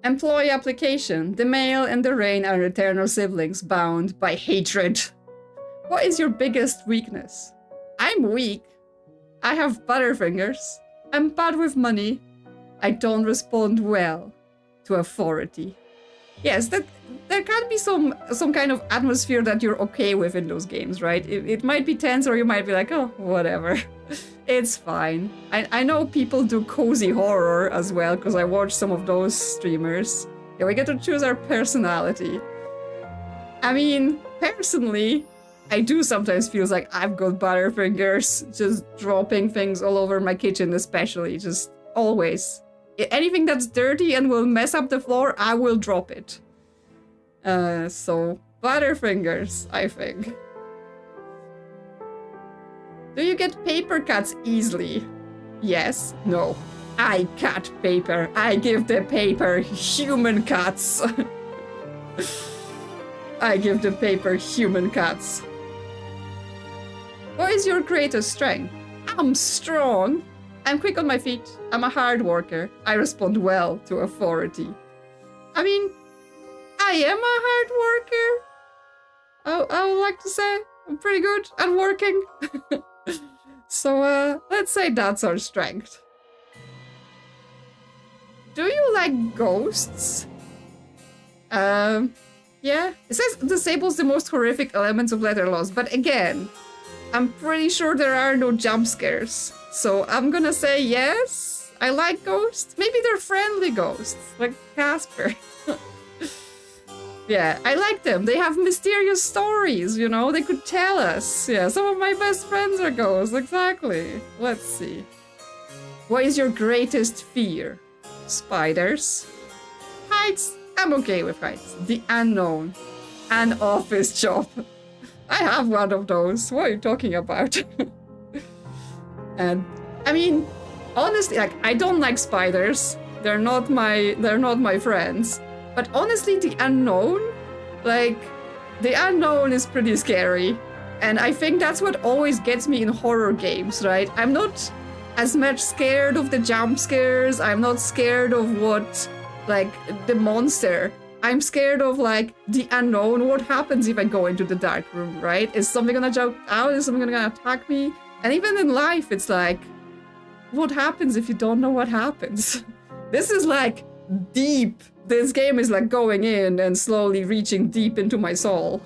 Employee application. The male and the rain are eternal siblings bound by hatred. What is your biggest weakness? I'm weak. I have butterfingers. I'm bad with money. I don't respond well to authority. Yes, there can be some kind of atmosphere that you're okay with in those games, right? It might be tense, or you might be like, oh, whatever. It's fine. I know people do cozy horror as well, because I watch some of those streamers. Yeah, we get to choose our personality. I mean, personally, I do sometimes feel like I've got butterfingers, just dropping things all over my kitchen, especially, just always. Anything that's dirty and will mess up the floor, I will drop it. So, butterfingers, I think. Do you get paper cuts easily? Yes, no. I cut paper. I give the paper human cuts. I give the paper human cuts. What is your greatest strength? I'm strong. I'm quick on my feet. I'm a hard worker. I respond well to authority. I mean, I am a hard worker. I would like to say I'm pretty good at working. So, let's say that's our strength. Do you like ghosts? Yeah. It says disables the most horrific elements of letter loss, but again, I'm pretty sure there are no jump scares. So I'm gonna say yes. I like ghosts. Maybe they're friendly ghosts, like Casper. Yeah, I like them. They have mysterious stories, you know? They could tell us. Yeah, some of my best friends are ghosts, exactly. Let's see. What is your greatest fear? Spiders. Heights. I'm okay with heights. The unknown. An office job. I have one of those. What are you talking about? And I mean, honestly, like, I don't like spiders. They're not my friends. But honestly, the unknown, like, the unknown is pretty scary. And I think that's what always gets me in horror games, right? I'm not as much scared of the jump scares. I'm not scared of what, like, the monster. I'm scared of, like, the unknown. What happens if I go into the dark room, right? Is something gonna jump out? Is something gonna attack me? And even in life, it's like, what happens if you don't know what happens? This is, like, deep. This game is, like, going in and slowly reaching deep into my soul.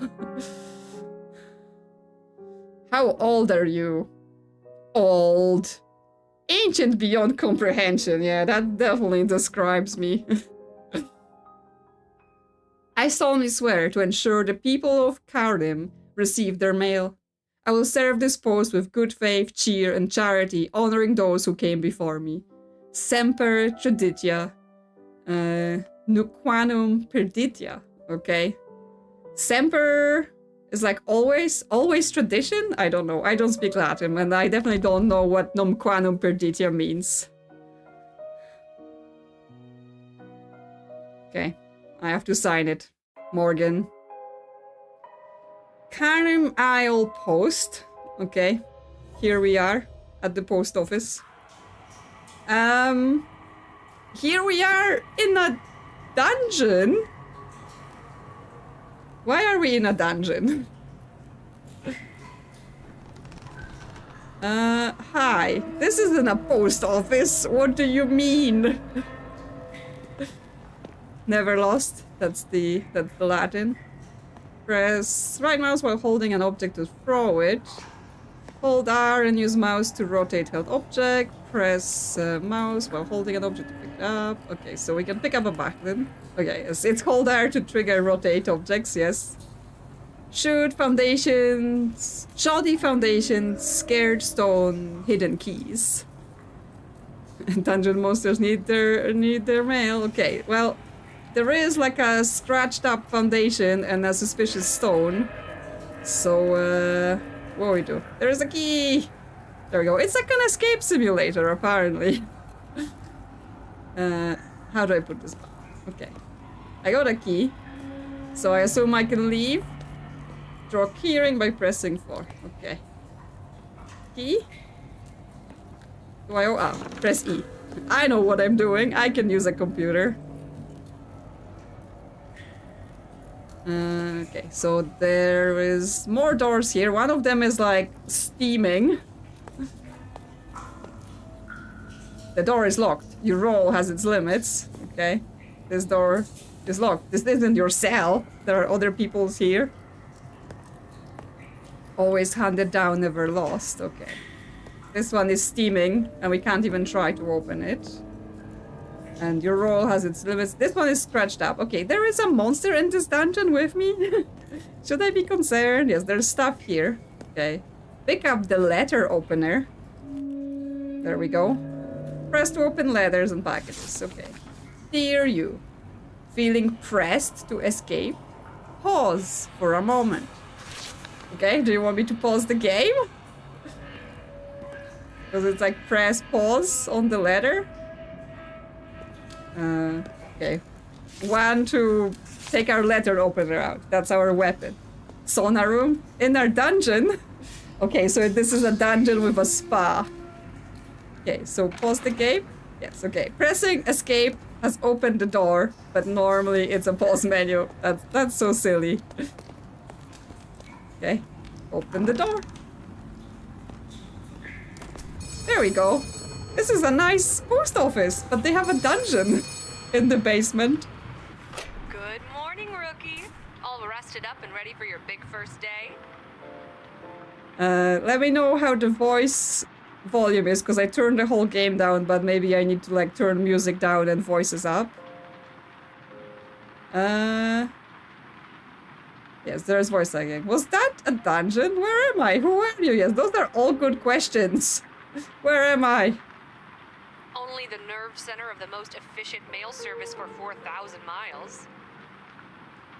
How old are you? Old. Ancient beyond comprehension. Yeah, that definitely describes me. I solemnly swear to ensure the people of Kharnym receive their mail. I will serve this post with good faith, cheer, and charity, honoring those who came before me. Semper Traditia. Nuquanum Perditia. Okay. Semper is like always tradition? I don't know. I don't speak Latin, and I definitely don't know what Numquanum Perditia means. Okay. I have to sign it. Morgan. Kharnym Isle Post. Okay. Here we are at the post office. Here we are in a dungeon. Why are we in a dungeon? Hi. This isn't a post office. What do you mean? Never lost. That's the Latin. Press right mouse while holding an object to throw it. Hold R and use mouse to rotate held object. Press mouse while holding an object to pick it up. Okay, so we can pick up a button. Okay, yes, it's hold R to trigger rotate objects, yes. Shoot, foundations, shoddy foundations, scared stone, hidden keys. Dungeon monsters need their mail. Okay, well, there is like a scratched up foundation and a suspicious stone. So, what do we do? There is a key! There we go. It's like an escape simulator, apparently. How do I put this back? Okay. I got a key. So I assume I can leave. Draw keyring by pressing 4. Okay. Key? Do I... press E. I know what I'm doing. I can use a computer. Okay, so there is more doors here. One of them is like steaming. The door is locked. Your roll has its limits. Okay, this door is locked. This isn't your cell. There are other people's here. Always handed down, never lost. Okay. This one is steaming, and we can't even try to open it. And your roll has its limits. This one is scratched up. Okay, there is a monster in this dungeon with me. Should I be concerned? Yes, there's stuff here. Okay. Pick up the letter opener. There we go. Press to open letters and packages. Okay. Dear you. Feeling pressed to escape? Pause for a moment. Okay, do you want me to pause the game? Because it's like press pause on the letter. Okay. One to take our letter opener out. That's our weapon. Sauna room in our dungeon. Okay, so this is a dungeon with a spa. Okay, so pause the game. Yes, okay. Pressing escape has opened the door, but normally it's a pause menu. That's so silly. Okay, open the door. There we go. This is a nice post office, but they have a dungeon in the basement. Good morning, rookie. All rested up and ready for your big first day? Let me know how the voice volume is, because I turned the whole game down, but maybe I need to like turn music down and voices up. Yes, there's voice acting. Was that a dungeon? Where am I? Who are you? Yes, those are all good questions. Where am I? Only the nerve center of the most efficient mail service for 4,000 miles.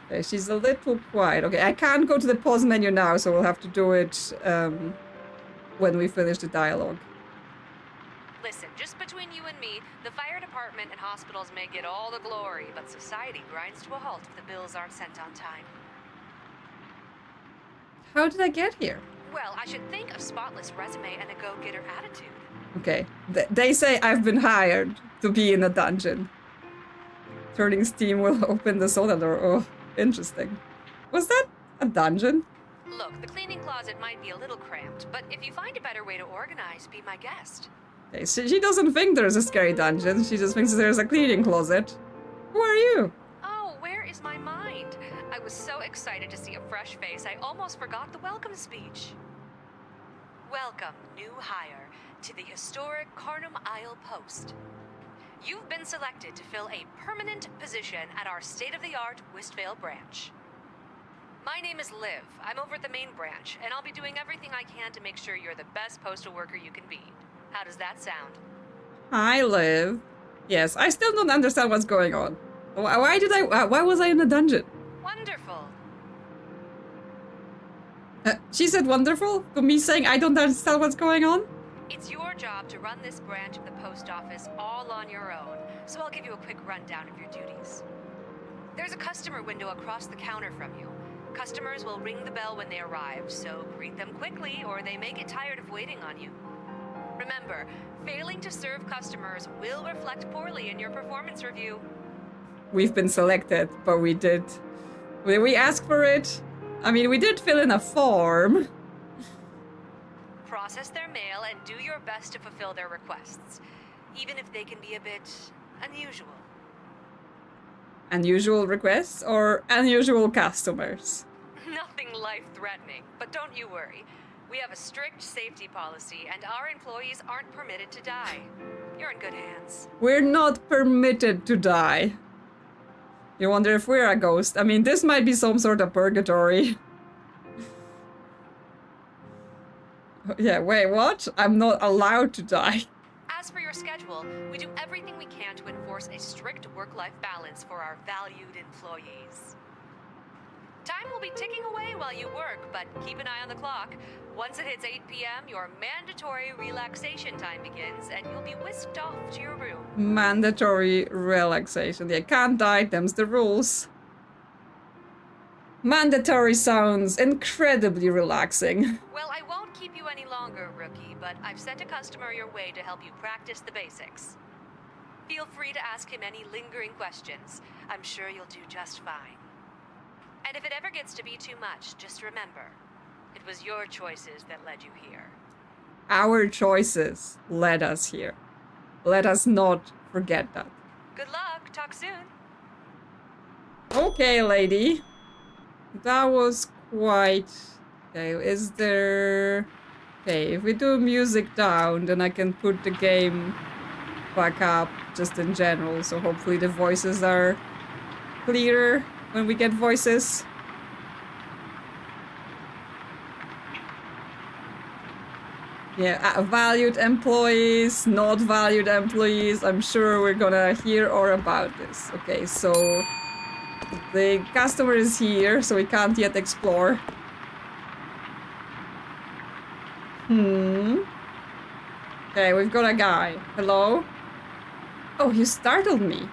Okay, she's a little quiet. Okay, I can't go to the pause menu now, so we'll have to do it when we finish the dialogue. Listen, just between you and me, the fire department and hospitals may get all the glory, but society grinds to a halt if the bills aren't sent on time. How did I get here? Well, I should think a spotless resume and a go-getter attitude. Okay, they say I've been hired to be in a dungeon. Turning steam will open the soda door. Oh, interesting. Was that a dungeon? Look, the cleaning closet might be a little cramped, but if you find a better way to organize, be my guest. Okay, she doesn't think there's a scary dungeon. She just thinks there's a cleaning closet. Who are you? Oh, where is my mind? I was so excited to see a fresh face, I almost forgot the welcome speech. Welcome, new hire, to the historic Kharnym Isle post. You've been selected to fill a permanent position at our state-of-the-art Westvale branch. My name is Liv. I'm over at the main branch, and I'll be doing everything I can to make sure you're the best postal worker you can be. How does that sound? Hi, Liv. Yes, I still don't understand what's going on. Why was I in a dungeon? Wonderful. She said wonderful to me saying I don't understand what's going on? It's your job to run this branch of the post office all on your own, so I'll give you a quick rundown of your duties. There's a customer window across the counter from you. Customers will ring the bell when they arrive, so greet them quickly or they may get tired of waiting on you. Remember, failing to serve customers will reflect poorly in your performance review. We've been selected, but we asked for it. I mean, we did fill in a form. Process their mail and do your best to fulfill their requests, even if they can be a bit unusual. Unusual requests or unusual customers? Nothing life-threatening, but don't you worry. We have a strict safety policy, and our employees aren't permitted to die. You're in good hands. We're not permitted to die. You wonder if we're a ghost? I mean, this might be some sort of purgatory. Yeah, wait, what? I'm not allowed to die. As for your schedule, we do everything we can to enforce a strict work-life balance for our valued employees. Time will be ticking away while you work, but keep an eye on the clock. Once it hits 8 p.m., your mandatory relaxation time begins, and you'll be whisked off to your room. Mandatory relaxation. Yeah, can't die, them's the rules. Mandatory sounds incredibly relaxing. Well, I won't keep you any longer, rookie, but I've sent a customer your way to help you practice the basics. Feel free to ask him any lingering questions. I'm sure you'll do just fine. And if it ever gets to be too much, just remember, it was your choices that led you here. Our choices led us here. Let us not forget that. Good luck. Talk soon. Okay, lady. That was quite... Okay, is there... Okay, if we do music down, then I can put the game back up just in general. So hopefully the voices are clearer when we get voices. Yeah, valued employees, not valued employees. I'm sure we're gonna hear all about this. Okay, so the customer is here, so we can't yet explore. Okay, we've got a guy. Hello? Oh, you startled me.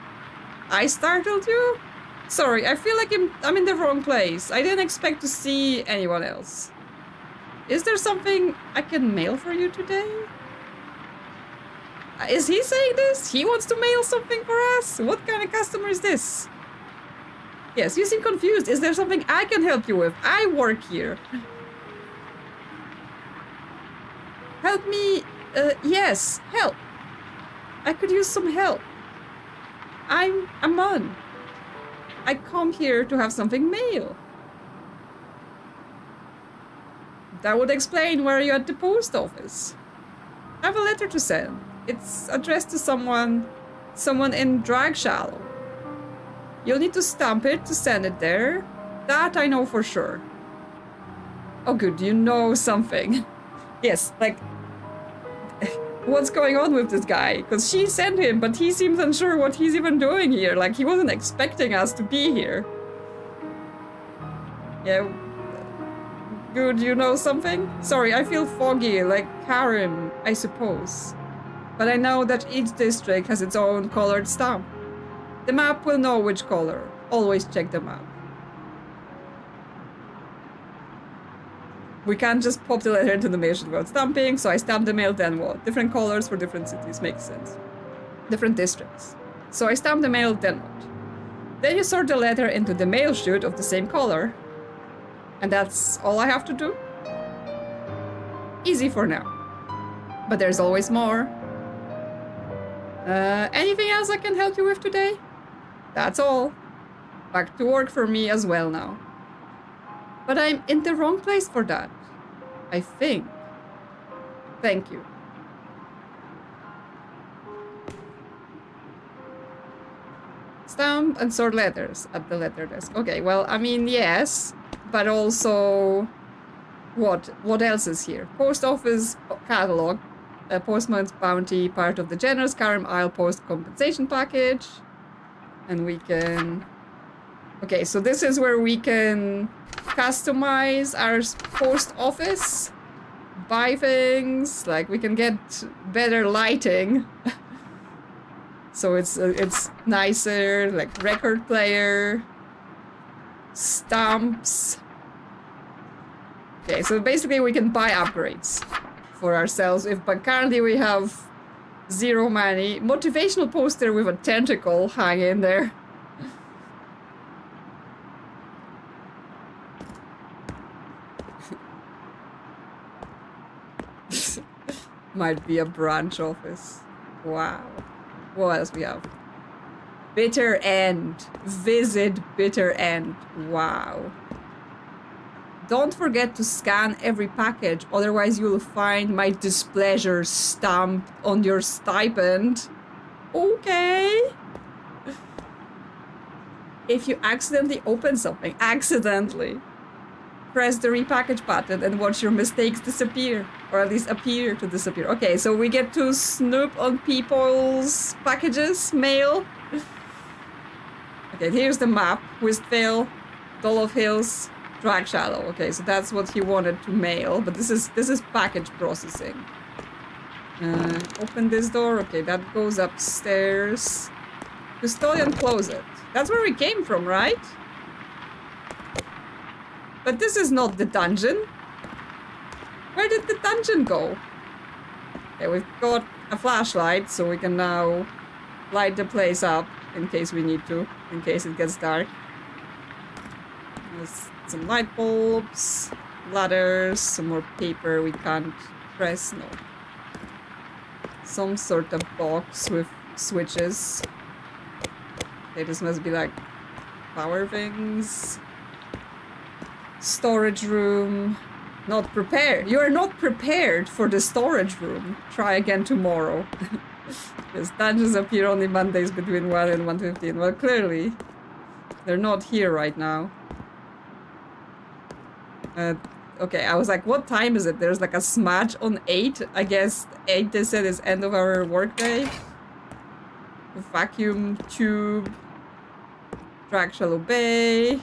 I startled you? Sorry, I feel like I'm in the wrong place. I didn't expect to see anyone else. Is there something I can mail for you today? Is he saying this? He wants to mail something for us? What kind of customer is this? Yes, you seem confused. Is there something I can help you with? I work here. Help me. Yes, help. I could use some help. I'm Aman. I come here to have something mailed. That would explain why you're at the post office. I have a letter to send. It's addressed to someone in Drag Shallow. You'll need to stamp it to send it there. That I know for sure. Oh good, you know something. Yes, like... What's going on with this guy? Because she sent him, but he seems unsure what he's even doing here. Like, he wasn't expecting us to be here. Yeah. Good, you know something? Sorry, I feel foggy, like Kharnym, I suppose. But I know that each district has its own colored stamp. The map will know which color. Always check the map. We can't just pop the letter into the mail without stamping, so I stamp the mail, then what? Different colors for different cities, makes sense. Different districts. So I stamp the mail, then what? Then you sort the letter into the mail chute of the same color. And that's all I have to do? Easy for now. But there's always more. Anything else I can help you with today? That's all. Back to work for me as well now. But I'm in the wrong place for that. I think. Thank you. Stamp and sort letters at the letter desk. Okay, well, I mean, yes. But also... What else is here? Post office catalog. Postman's bounty, part of the generous Kharnym Isle post compensation package. And we can... Okay, so this is where we can customize our post office. Buy things, like we can get better lighting. So it's nicer, like record player. Stamps. Okay, so basically we can buy upgrades for ourselves. But currently we have 0 money. Motivational poster with a tentacle hanging there. Might be a branch office. Wow. What else we have? Bitter End. Visit Bitter End. Wow. Don't forget to scan every package, otherwise you'll find my displeasure stamped on your stipend. Okay. If you accidentally open something, press the repackage button and watch your mistakes disappear, or at least appear to disappear. Okay, so we get to snoop on people's packages, mail. Okay, here's the map. Whistvale, Dolof Hills, Drag Shallow. Okay, so that's what he wanted to mail, but this is package processing. Open this door. Okay, that goes upstairs. Custodian, close it. That's where we came from, right? But this is not the dungeon. Where did the dungeon go? Okay, we've got a flashlight, so we can now light the place up in case we need to, in case it gets dark. There's some light bulbs, ladders, some more paper we can't press. No. Some sort of box with switches. Okay, this must be like power things. Storage room. Not prepared. You are not prepared for the storage room. Try again tomorrow. Yes, dungeons appear only Mondays between 1 and 1:15. Well, clearly, they're not here right now. Okay, I was like, what time is it? There's like a smudge on 8. I guess 8 they said is end of our workday. Vacuum tube. Track shall obey.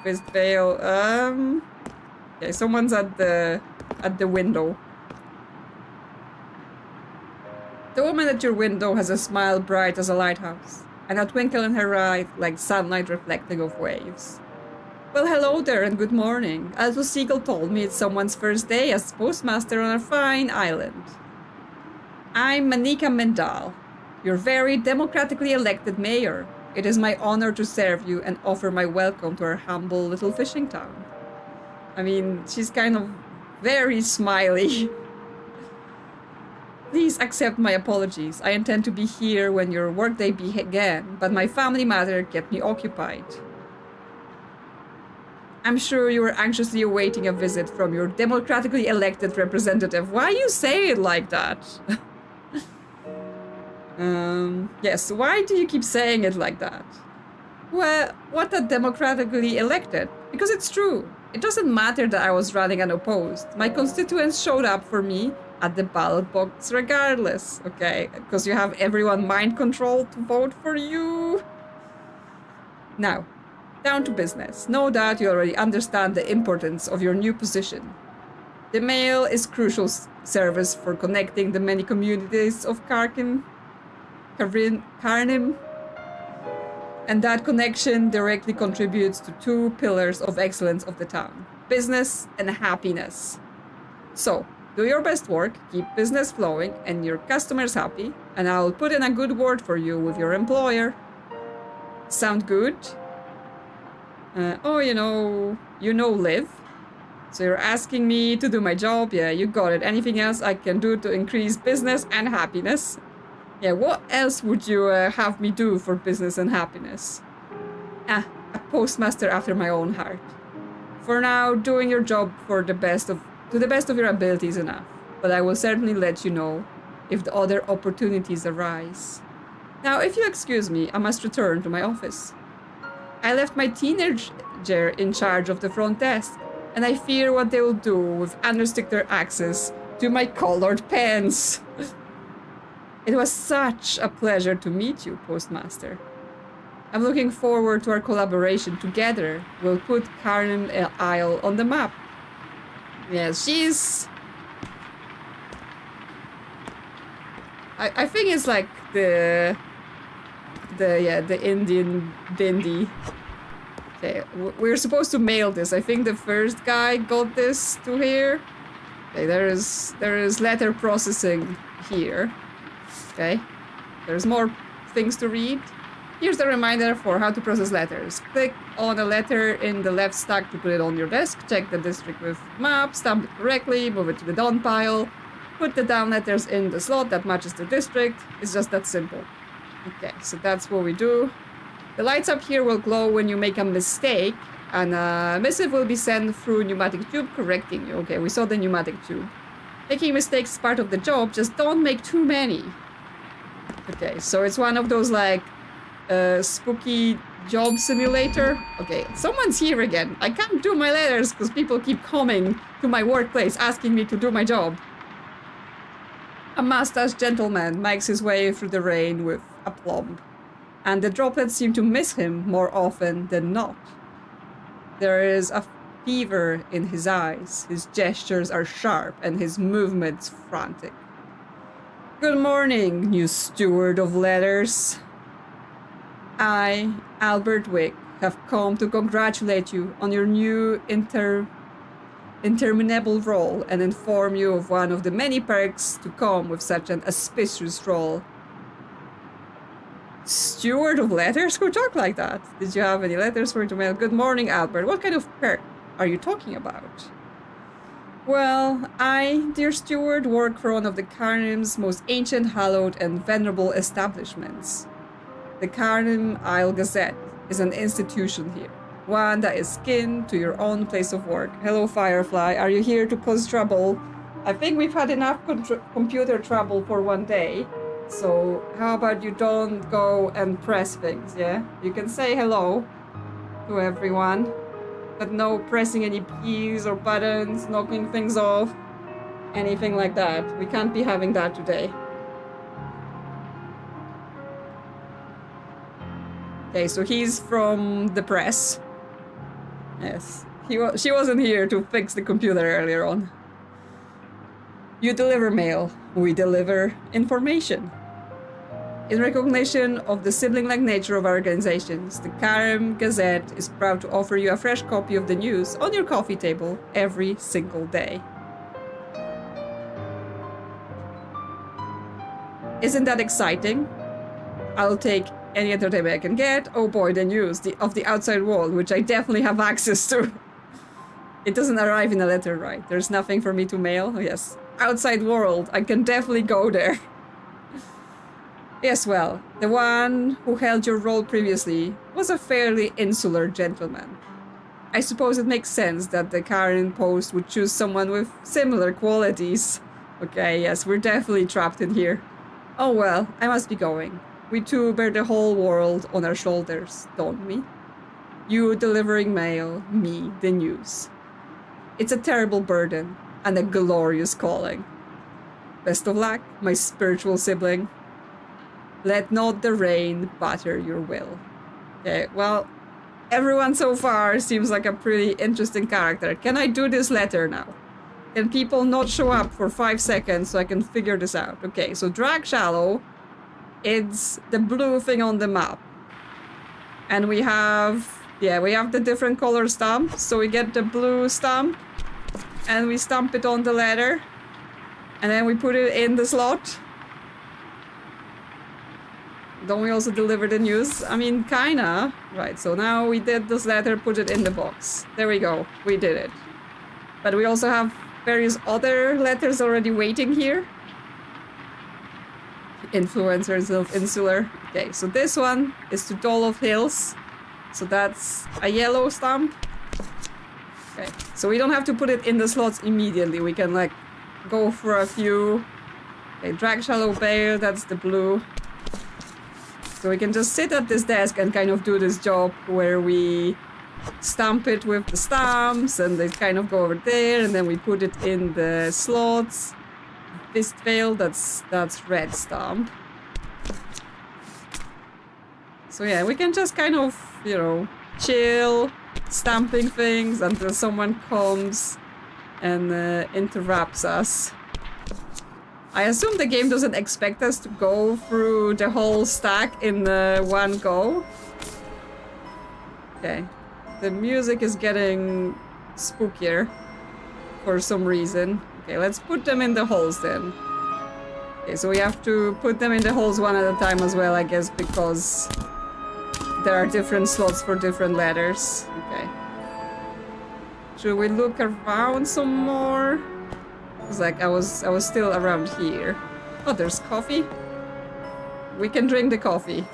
Fist veil. Okay, someone's at the window. The woman at your window has a smile bright as a lighthouse, and a twinkle in her eye like sunlight reflecting off waves. Well, hello there and good morning. Alto Seagull told me it's someone's first day as postmaster on our fine island. I'm Manika Mendal, your very democratically elected mayor. It is my honor to serve you and offer my welcome to our humble little fishing town. I mean, she's kind of very smiley. Please accept my apologies. I intend to be here when your workday began, but my family matter kept me occupied. I'm sure you are anxiously awaiting a visit from your democratically elected representative. Why you say it like that? Yes, why do you keep saying it like that? Well, what a democratically elected? Because it's true. It doesn't matter that I was running unopposed. My constituents showed up for me at the ballot box regardless. Okay, because you have everyone mind controlled to vote for you. Now, down to business. No doubt you already understand the importance of your new position. The mail is crucial service for connecting the many communities of Kharnym, and that connection directly contributes to 2 pillars of excellence of the town: business and happiness. So, do your best work, keep business flowing, and your customers happy, and I'll put in a good word for you with your employer. Sound good? Oh, you know Liv. So you're asking me to do my job? Yeah, you got it. Anything else I can do to increase business and happiness? Yeah, what else would you have me do for business and happiness? A postmaster after my own heart. For now, doing your job to the best of your ability is enough, but I will certainly let you know if the other opportunities arise. Now, if you excuse me, I must return to my office. I left my teenager in charge of the front desk, and I fear what they will do with unrestricted access to my colored pens. It was such a pleasure to meet you, Postmaster. I'm looking forward to our collaboration together. We'll put Kharnym Isle on the map. Yes, she's... I think it's like the Indian Bindi. Okay, we're supposed to mail this. I think the first guy got this to here. Okay, there is letter processing here. Okay, there's more things to read. Here's the reminder for how to process letters. Click on a letter in the left stack to put it on your desk. Check the district with map, stamp it correctly, move it to the down pile. Put the down letters in the slot that matches the district. It's just that simple. Okay, so that's what we do. The lights up here will glow when you make a mistake, and a missive will be sent through pneumatic tube correcting you. Okay, we saw the pneumatic tube. Making mistakes is part of the job, just don't make too many. Okay, so it's one of those like spooky job simulator. Okay, someone's here again. I can't do my letters because people keep coming to my workplace asking me to do my job. A mustached gentleman makes his way through the rain with aplomb, and the droplets seem to miss him more often than not. There is a fever in his eyes, his gestures are sharp, and his movements frantic. Good morning, new steward of letters. I, Albert Wick, have come to congratulate you on your new interminable role and inform you of one of the many perks to come with such an auspicious role. steward of letters? Who talk like that? Did you have any letters for to mail? Good morning, Albert. What kind of perk are you talking about? Well, I, dear steward, work for one of the Kharnym's most ancient, hallowed, and venerable establishments. The Kharnym Isle Gazette is an institution here, one that is kin to your own place of work. Hello, Firefly. Are you here to cause trouble? I think we've had enough computer trouble for one day. So how about you don't go and press things, yeah? You can say hello to everyone, but no pressing any keys or buttons, knocking things off, anything like that. We can't be having that today. Okay, so he's from the press. Yes, she wasn't here to fix the computer earlier on. You deliver mail, we deliver information. In recognition of the sibling-like nature of our organizations, the Kharnym Gazette is proud to offer you a fresh copy of the news on your coffee table every single day. Isn't that exciting? I'll take any entertainment I can get. Oh boy, the news of the outside world, which I definitely have access to. It doesn't arrive in a letter, right? There's nothing for me to mail. Oh, yes. Outside world, I can definitely go there. Yes, well, the one who held your role previously was a fairly insular gentleman. I suppose it makes sense that the Kharnym Post would choose someone with similar qualities. Okay, yes, we're definitely trapped in here. Oh well, I must be going. We too bear the whole world on our shoulders, don't we? You delivering mail, me the news. It's a terrible burden and a glorious calling. Best of luck, my spiritual sibling. Let not the rain batter your will. Okay, well, everyone so far seems like a pretty interesting character. Can I do this letter now? Can people not show up for 5 seconds so I can figure this out? Okay, so drag shallow. It's the blue thing on the map. And we have the different color stamps. So we get the blue stamp and we stamp it on the letter. And then we put it in the slot. Don't we also deliver the news? I mean, kinda. Right, so now we did this letter, put it in the box. There we go, we did it. But we also have various other letters already waiting here. Influencers of Insular. Okay, so this one is to Dolof Hills. So that's a yellow stamp. Okay, so we don't have to put it in the slots immediately. We can like go for a few. Okay, drag shallow bale, that's the blue. So we can just sit at this desk and kind of do this job where we stamp it with the stamps and they kind of go over there and then we put it in the slots. Fistveil, that's red stamp. So yeah, we can just kind of, you know, chill, stamping things until someone comes and interrupts us. I assume the game doesn't expect us to go through the whole stack in one go. Okay. The music is getting spookier for some reason. Okay, let's put them in the holes then. Okay, so we have to put them in the holes one at a time as well, I guess, because there are different slots for different letters. Okay. Should we look around some more? It's like I was still around here. Oh, there's coffee. We can drink the coffee.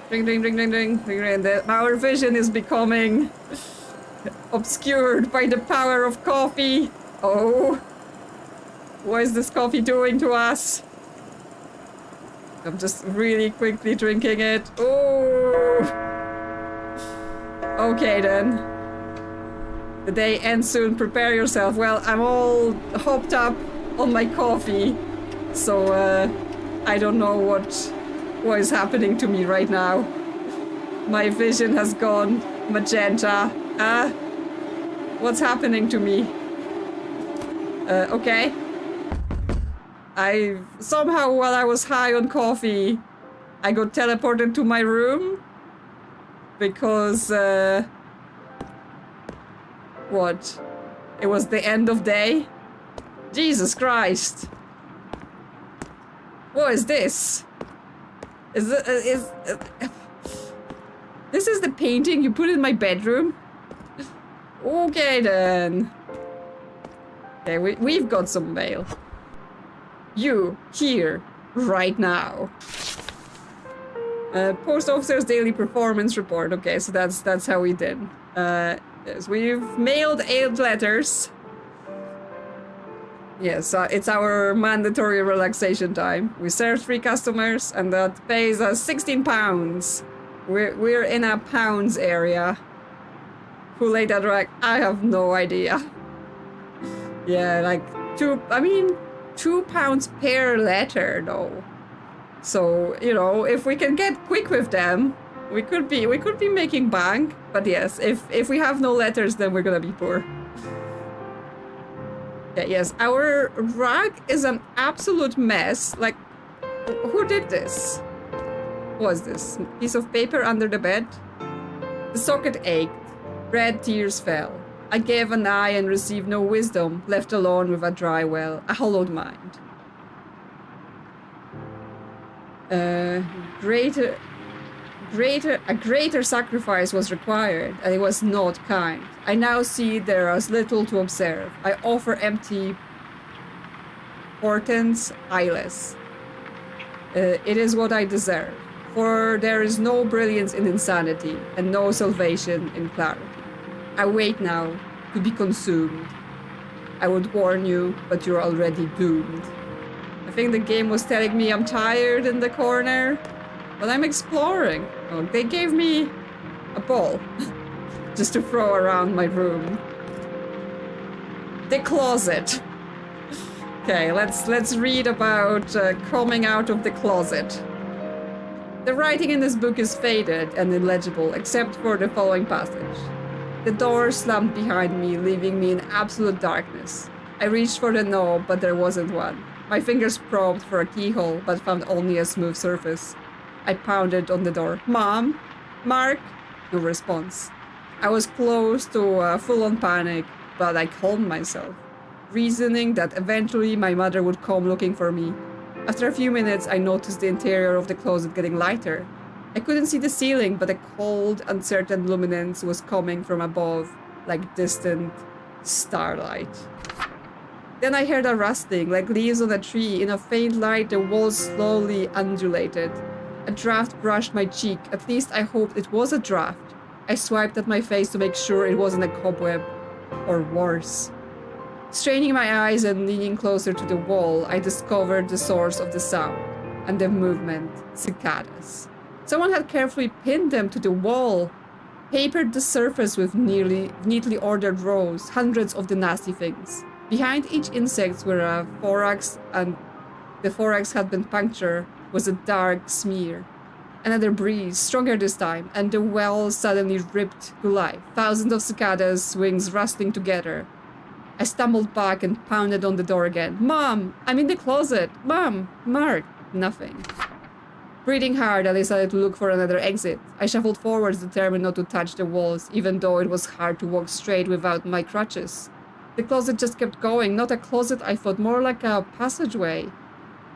Drink, drink, drink, drink, drink, drink, drink. Our vision is becoming obscured by the power of coffee. Oh, what is this coffee doing to us? I'm just really quickly drinking it. Oh, okay then. The day ends soon, prepare yourself. Well, I'm all hopped up on my coffee, so I don't know what is happening to me right now. My vision has gone magenta. What's happening to me? Okay. Somehow while I was high on coffee, I got teleported to my room because what? It was the end of day? Jesus Christ. What is this? This is the painting you put in my bedroom? Okay then. Okay, we've got some mail. You, here, right now. Post officer's daily performance report. Okay, so that's how we did. Yes, we've mailed 8 letters. Yes, it's our mandatory relaxation time. We served 3 customers, and that pays us 16 pounds. We're in a pounds area. Who laid that rack? I have no idea. Yeah, like 2 pounds per letter though. So, you know, if we can get quick with them, we could be making bank. But yes, if we have no letters, then we're gonna be poor. Yeah, yes, our rug is an absolute mess. Like, who did this? What was this? Piece of paper under the bed? The socket ached. Red tears fell. I gave an eye and received no wisdom, left alone with a dry well, a hollowed mind. A greater sacrifice was required, and it was not kind. I now see there is little to observe. I offer empty portents, eyeless. It is what I deserve, for there is no brilliance in insanity, and no salvation in clarity. I wait now to be consumed. I would warn you, but you're already doomed. I think the game was telling me I'm tired in the corner, but I'm exploring. Oh, they gave me a ball just to throw around my room. The closet. Okay, let's read about coming out of the closet. The writing in this book is faded and illegible, except for the following passage. The door slammed behind me, leaving me in absolute darkness. I reached for the knob, but there wasn't one. My fingers probed for a keyhole, but found only a smooth surface. I pounded on the door. Mom? Mark? No response. I was close to full-on panic, but I calmed myself, reasoning that eventually my mother would come looking for me. After a few minutes, I noticed the interior of the closet getting lighter. I couldn't see the ceiling, but a cold, uncertain luminance was coming from above, like distant starlight. Then I heard a rustling, like leaves on a tree. In a faint light, the walls slowly undulated. A draft brushed my cheek. At least I hoped it was a draft. I swiped at my face to make sure it wasn't a cobweb. Or worse. Straining my eyes and leaning closer to the wall, I discovered the source of the sound and the movement, cicadas. Someone had carefully pinned them to the wall, papered the surface with neatly ordered rows, hundreds of the nasty things. Behind each insect were a thorax, and the thorax had been punctured, was a dark smear. Another breeze, stronger this time, and the well suddenly ripped to life. Thousands of cicadas' wings rustling together. I stumbled back and pounded on the door again. Mom, I'm in the closet. Mom, Mark. Nothing. Breathing hard, I decided to look for another exit. I shuffled forwards, determined not to touch the walls, even though it was hard to walk straight without my crutches. The closet just kept going. Not a closet, I thought, more like a passageway.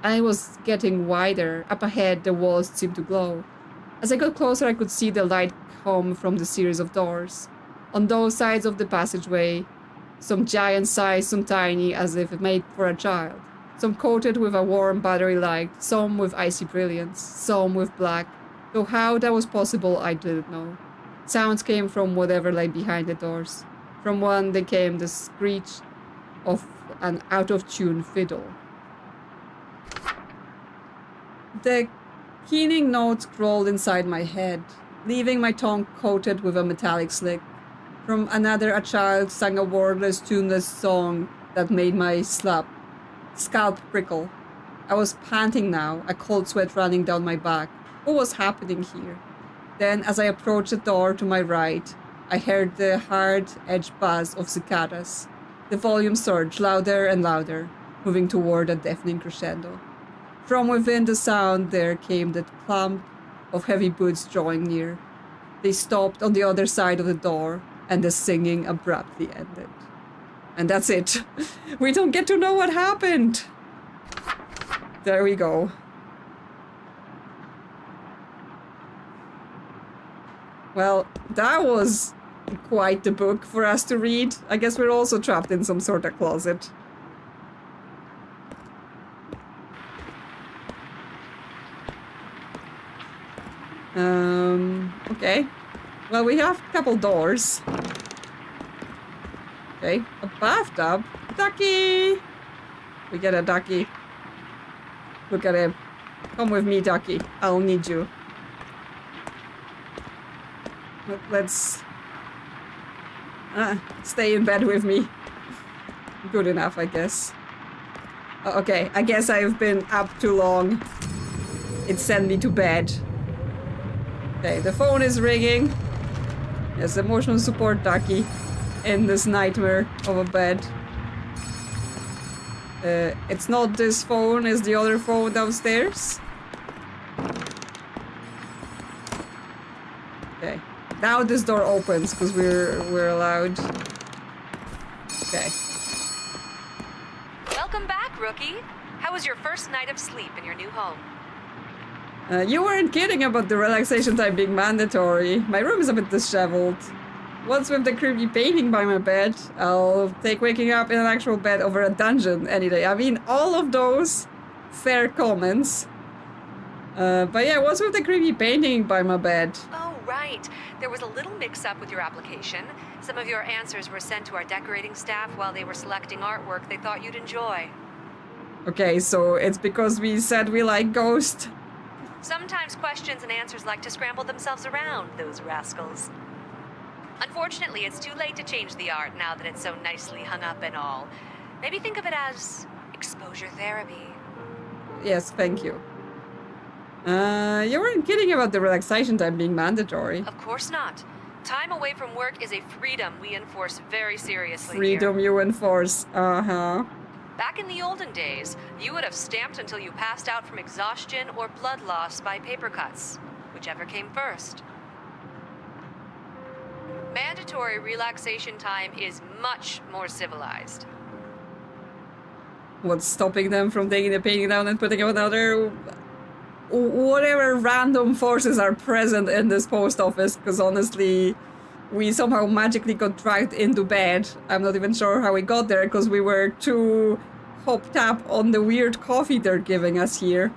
And it was getting wider. Up ahead, the walls seemed to glow. As I got closer, I could see the light come from the series of doors. On those sides of the passageway, some giant-sized, some tiny, as if made for a child. Some coated with a warm battery light, some with icy brilliance, some with black. Though how that was possible, I didn't know. Sounds came from whatever lay behind the doors. From one, there came the screech of an out-of-tune fiddle. The keening notes crawled inside my head, leaving my tongue coated with a metallic slick. From another, a child sang a wordless, tuneless song that made my scalp prickle. I was panting now, a cold sweat running down my back. What was happening here? Then, as I approached the door to my right, I heard the hard-edged buzz of cicadas. The volume surged louder and louder, moving toward a deafening crescendo. From within the sound, there came the clamp of heavy boots drawing near. They stopped on the other side of the door, and the singing abruptly ended. And that's it. We don't get to know what happened. There we go. Well, that was quite the book for us to read. I guess we're also trapped in some sort of closet. Okay. Well, we have a couple doors. Okay, a bathtub. Ducky! We get a ducky. Look at him. Come with me, ducky. I'll need you. Let's stay in bed with me. Good enough, I guess. Okay, I guess I've been up too long. It sent me to bed. Okay, the phone is ringing. Yes, emotional support ducky in this nightmare of a bed. It's not this phone, it's the other phone downstairs. Okay. Now this door opens because we're allowed. Okay. Welcome back, rookie. How was your first night of sleep in your new home? You weren't kidding about the relaxation time being mandatory. My room is a bit disheveled. What's with the creepy painting by my bed? I'll take waking up in an actual bed over a dungeon any day. I mean, all of those fair comments. But yeah, what's with the creepy painting by my bed? Oh, right. There was a little mix-up with your application. Some of your answers were sent to our decorating staff while they were selecting artwork they thought you'd enjoy. Okay, so it's because we said we like ghosts. Sometimes questions and answers like to scramble themselves around, those rascals. Unfortunately, it's too late to change the art now that it's so nicely hung up and all. Maybe think of it as exposure therapy. Yes, thank you. You weren't kidding about the relaxation time being mandatory. Of course not. Time away from work is a freedom we enforce very seriously. Freedom here. you enforce. Uh-huh. Back in the olden days, you would have stamped until you passed out from exhaustion or blood loss by paper cuts, whichever came first. Mandatory relaxation time is much more civilized. What's stopping them from taking the painting down and putting up another? Whatever random forces are present in this post office, because honestly, we somehow magically got dragged into bed. I'm not even sure how we got there, because we were too hopped up on the weird coffee they're giving us here.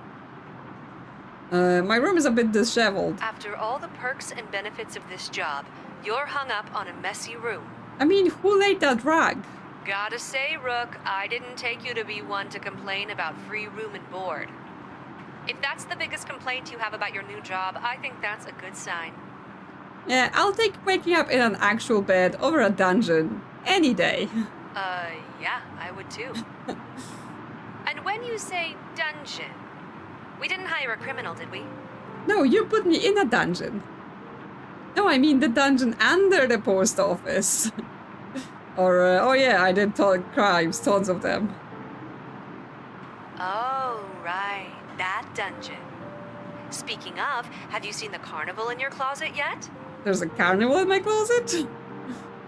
My room is a bit disheveled. After all the perks and benefits of this job, you're hung up on a messy room. I mean, who laid that rag? Gotta say, Rook, I didn't take you to be one to complain about free room and board. If that's the biggest complaint you have about your new job, I think that's a good sign. Yeah, I'll take waking up in an actual bed over a dungeon any day. Yeah, I would too. And when you say dungeon, we didn't hire a criminal, did we? No, you put me in a dungeon. No, I mean the dungeon under the post office. Or, oh yeah, I did crimes, tons of them. Oh, right, that dungeon. Speaking of, have you seen the carnival in your closet yet? There's a carnival in my closet?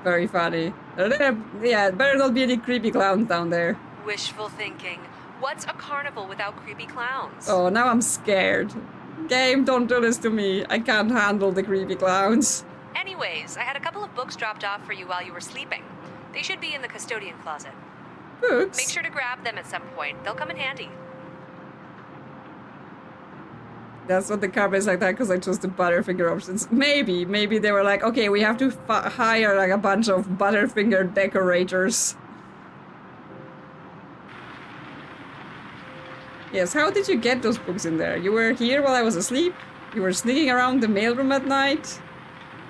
Very funny. Yeah, better not be any creepy clowns down there. Wishful thinking. What's a carnival without creepy clowns? Oh, now I'm scared. Game, don't do this to me. I can't handle the creepy clowns. Anyways, I had a couple of books dropped off for you while you were sleeping. They should be in the custodian closet. Books? Make sure to grab them at some point. They'll come in handy. That's what the camera is like that because I chose the Butterfinger options. Maybe they were like, okay, we have to hire like a bunch of Butterfinger decorators. Yes, how did you get those books in there? You were here while I was asleep? You were sneaking around the mailroom at night?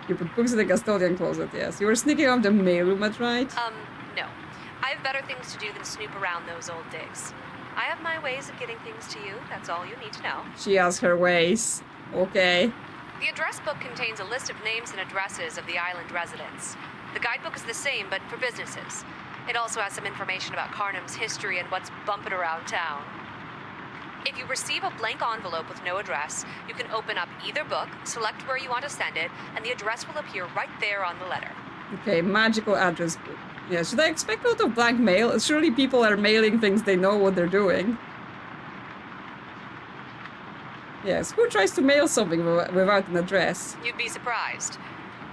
You put books in the custodian closet, yes. You were sneaking around the mailroom at night? No. I have better things to do than snoop around those old digs. I have my ways of getting things to you. That's all you need to know. She has her ways. Okay. The address book contains a list of names and addresses of the island residents. The guidebook is the same, but for businesses. It also has some information about Kharnym's history and what's bumping around town. If you receive a blank envelope with no address, you can open up either book, select where you want to send it, and the address will appear right there on the letter. Okay, magical address book. Yeah, should I expect a lot of blank mail? Surely people are mailing things they know what they're doing. Yes, who tries to mail something without an address? You'd be surprised.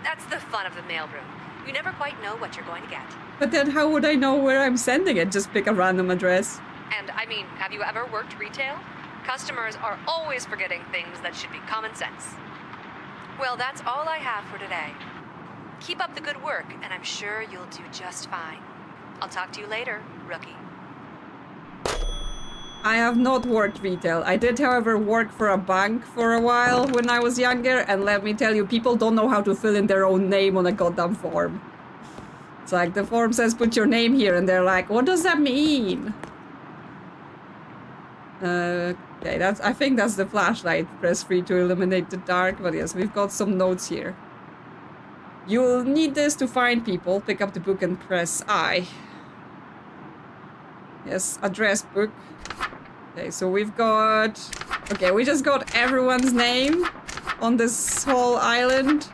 That's the fun of the mailroom. You never quite know what you're going to get. But then how would I know where I'm sending it? Just pick a random address. And I mean, have you ever worked retail? Customers are always forgetting things that should be common sense. Well, that's all I have for today. Keep up the good work, and I'm sure you'll do just fine. I'll talk to you later, rookie. I have not worked retail. I did, however, work for a bank for a while when I was younger, and let me tell you, people don't know how to fill in their own name on a goddamn form. It's like, the form says put your name here, and they're like, what does that mean? Okay, I think that's the flashlight. Press 3 to illuminate the dark, but yes, we've got some notes here. You'll need this to find people. Pick up the book and press I. Yes, address book. Okay, so we've got... Okay, we just got everyone's name on this whole island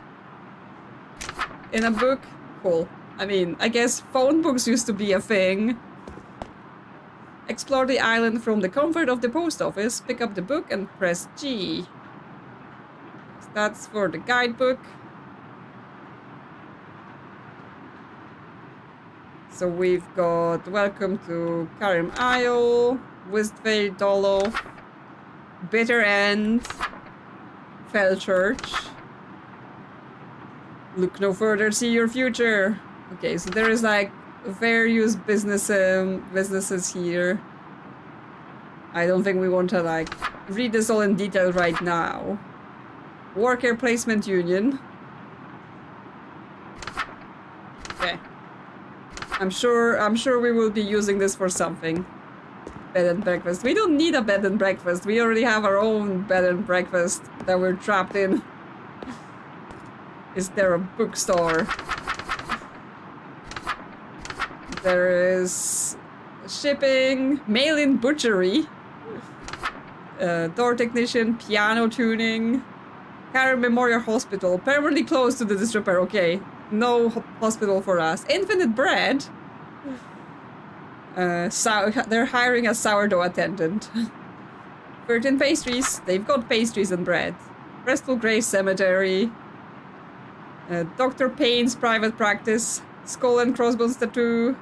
in a book. Cool. I mean, I guess phone books used to be a thing. Explore the island from the comfort of the post office. Pick up the book and press G. That's for the guidebook. So we've got Welcome to Kharnym Isle, Westvale, Dolo, Bitter End, Fell Church. Look no further, see your future. Okay, so there is like various businesses here. I don't think we want to like read this all in detail right now. Worker Placement Union. Okay. I'm sure we will be using this for something. Bed and breakfast. We don't need a bed and breakfast. We already have our own bed and breakfast that we're trapped in. Is there a bookstore? There is shipping, mail-in butchery, door technician, piano tuning, Karen Memorial Hospital, permanently closed to the disrepair. Okay, no hospital for us. Infinite bread. They're hiring a sourdough attendant. 13 pastries. They've got pastries and bread. Restful Grave Cemetery. Dr. Payne's private practice. Skull and crossbones tattoo.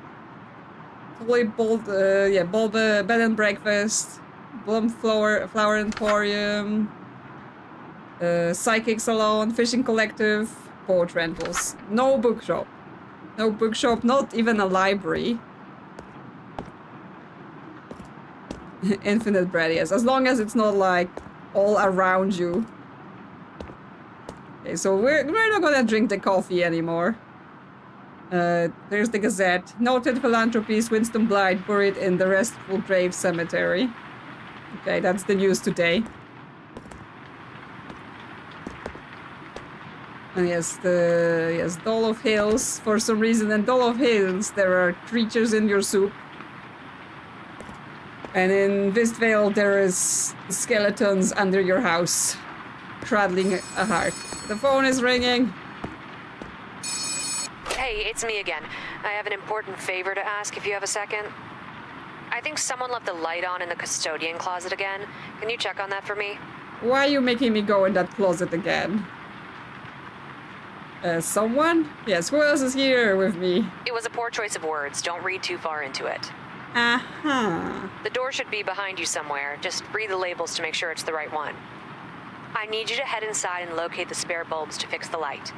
Bulb bed and breakfast. Blum flower emporium. Psychic salon. Fishing collective. Boat rentals. No bookshop. No bookshop. Not even a library. Infinite bread, yes. As long as it's not like all around you. Okay, so we're not gonna drink the coffee anymore. There's the Gazette. Noted philanthropist Winston Blythe buried in the Restful Grave Cemetery. Okay, that's the news today. And yes, Dolof Hills. For some reason in Dolof Hills there are creatures in your soup. And in Westvale there is skeletons under your house, cradling a heart. The phone is ringing. Hey, it's me again. I have an important favor to ask if you have a second. I think someone left the light on in the custodian closet again. Can you check on that for me? Why are you making me go in that closet again? Someone? Yes, who else is here with me? It was a poor choice of words. Don't read too far into it. Uh-huh. The door should be behind you somewhere. Just read the labels to make sure it's the right one. I need you to head inside and locate the spare bulbs to fix the light.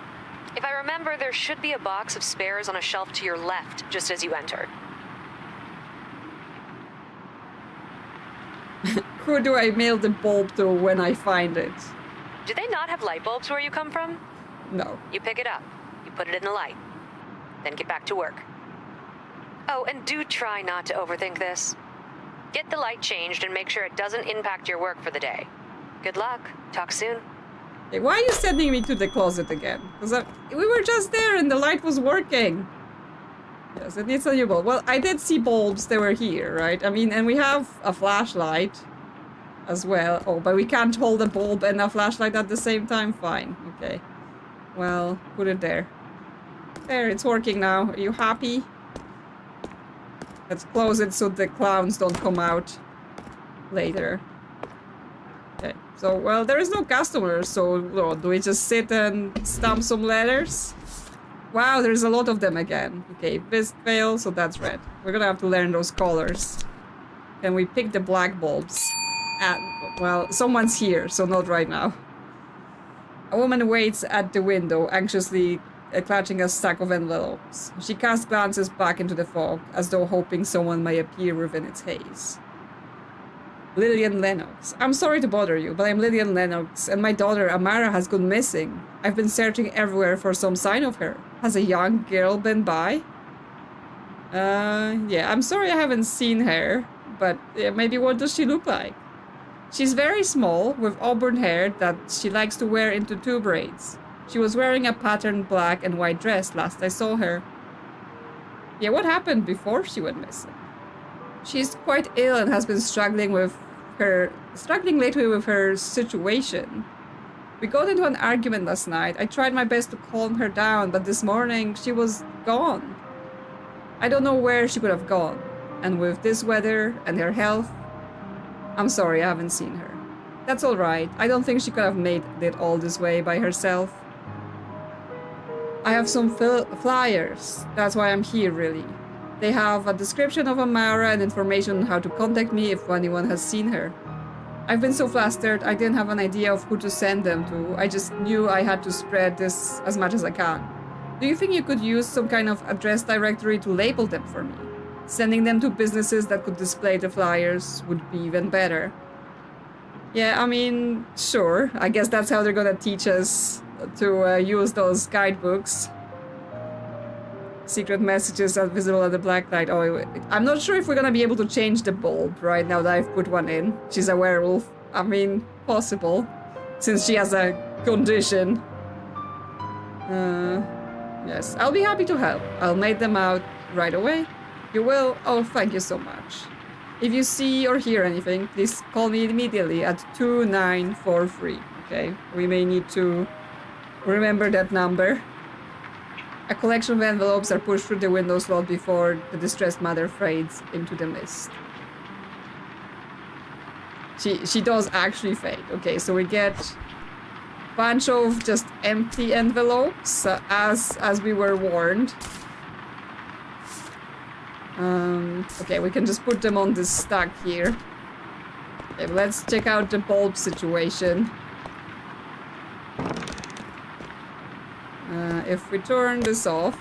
If I remember, there should be a box of spares on a shelf to your left, just as you enter. Who do I mail the bulb to when I find it? Do they not have light bulbs where you come from? No. You pick it up, you put it in the light, then get back to work. Oh, and do try not to overthink this. Get the light changed and make sure it doesn't impact your work for the day. Good luck. Talk soon. Hey, why are you sending me to the closet again? Because we were just there and the light was working. Yes, it needs a new bulb. Well, I did see bulbs. They were here, right? I mean, and we have a flashlight as well. Oh, but we can't hold a bulb and a flashlight at the same time? Fine. Okay. Well, put it there. There, it's working now. Are you happy? Let's close it so the clowns don't come out later. Okay, So, well, there is no customer, so do we just sit and stamp some letters? Wow, there's a lot of them again. Okay, bisque veil, so that's red. We're gonna have to learn those colors. Can we pick the black bulbs? Well, someone's here, so not right now. A woman waits at the window, anxiously clutching a stack of envelopes. She casts glances back into the fog, as though hoping someone may appear within its haze. Lillian Lennox. I'm sorry to bother you, but I'm Lillian Lennox, and my daughter Amara has gone missing. I've been searching everywhere for some sign of her. Has a young girl been by? Yeah, I'm sorry I haven't seen her, but maybe what does she look like? She's very small, with auburn hair that she likes to wear into 2 braids. She was wearing a patterned black and white dress last I saw her. Yeah, what happened before she went missing? She's quite ill and has been struggling lately with her situation. We got into an argument last night. I tried my best to calm her down, but this morning she was gone. I don't know where she could have gone. And with this weather and her health, I'm sorry I haven't seen her. That's all right. I don't think she could have made it all this way by herself. I have some flyers. That's why I'm here, really. They have a description of Amara and information on how to contact me if anyone has seen her. I've been so flustered, I didn't have an idea of who to send them to. I just knew I had to spread this as much as I can. Do you think you could use some kind of address directory to label them for me? Sending them to businesses that could display the flyers would be even better. Yeah, I mean, sure. I guess that's how they're gonna teach us to use those guidebooks. Secret messages are visible at the black light. Oh, I'm not sure if we're gonna be able to change the bulb right now that I've put one in. She's a werewolf. I mean, possible. Since she has a condition. Yes, I'll be happy to help. I'll make them out right away. You will? Oh, thank you so much. If you see or hear anything, please call me immediately at 2943. Okay? We may need to remember that number. A collection of envelopes are pushed through the window slot before the distressed mother fades into the mist. She does actually fade. Okay, so we get a bunch of just empty envelopes, as we were warned. Okay, we can just put them on this stack here. Okay, let's check out the bulb situation. If we turn this off,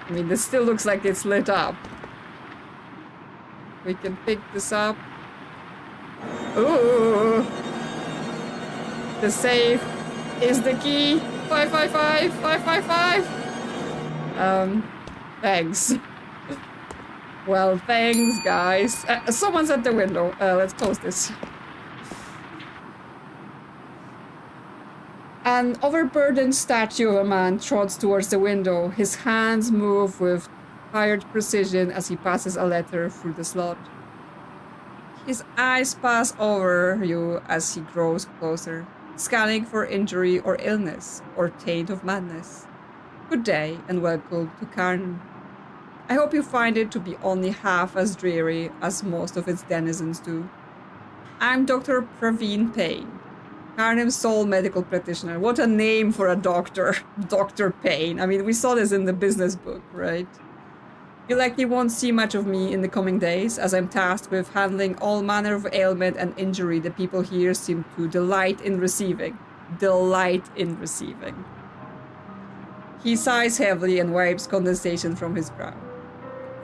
I mean, this still looks like it's lit up. We can pick this up. Ooh! The safe is the key. 555, 555. Thanks. Well, thanks, guys. Someone's at the window. Let's close this. An overburdened statue of a man trots towards the window. His hands move with tired precision as he passes a letter through the slot. His eyes pass over you as he grows closer, scanning for injury or illness, or taint of madness. Good day, and welcome to Kharnym. I hope you find it to be only half as dreary as most of its denizens do. I'm Dr. Praveen Payne, Kharnym's sole medical practitioner. What a name for a doctor. Dr. Payne. I mean, we saw this in the business book, right? You likely won't see much of me in the coming days, as I'm tasked with handling all manner of ailment and injury the people here seem to delight in receiving. Delight in receiving. He sighs heavily and wipes condensation from his brow.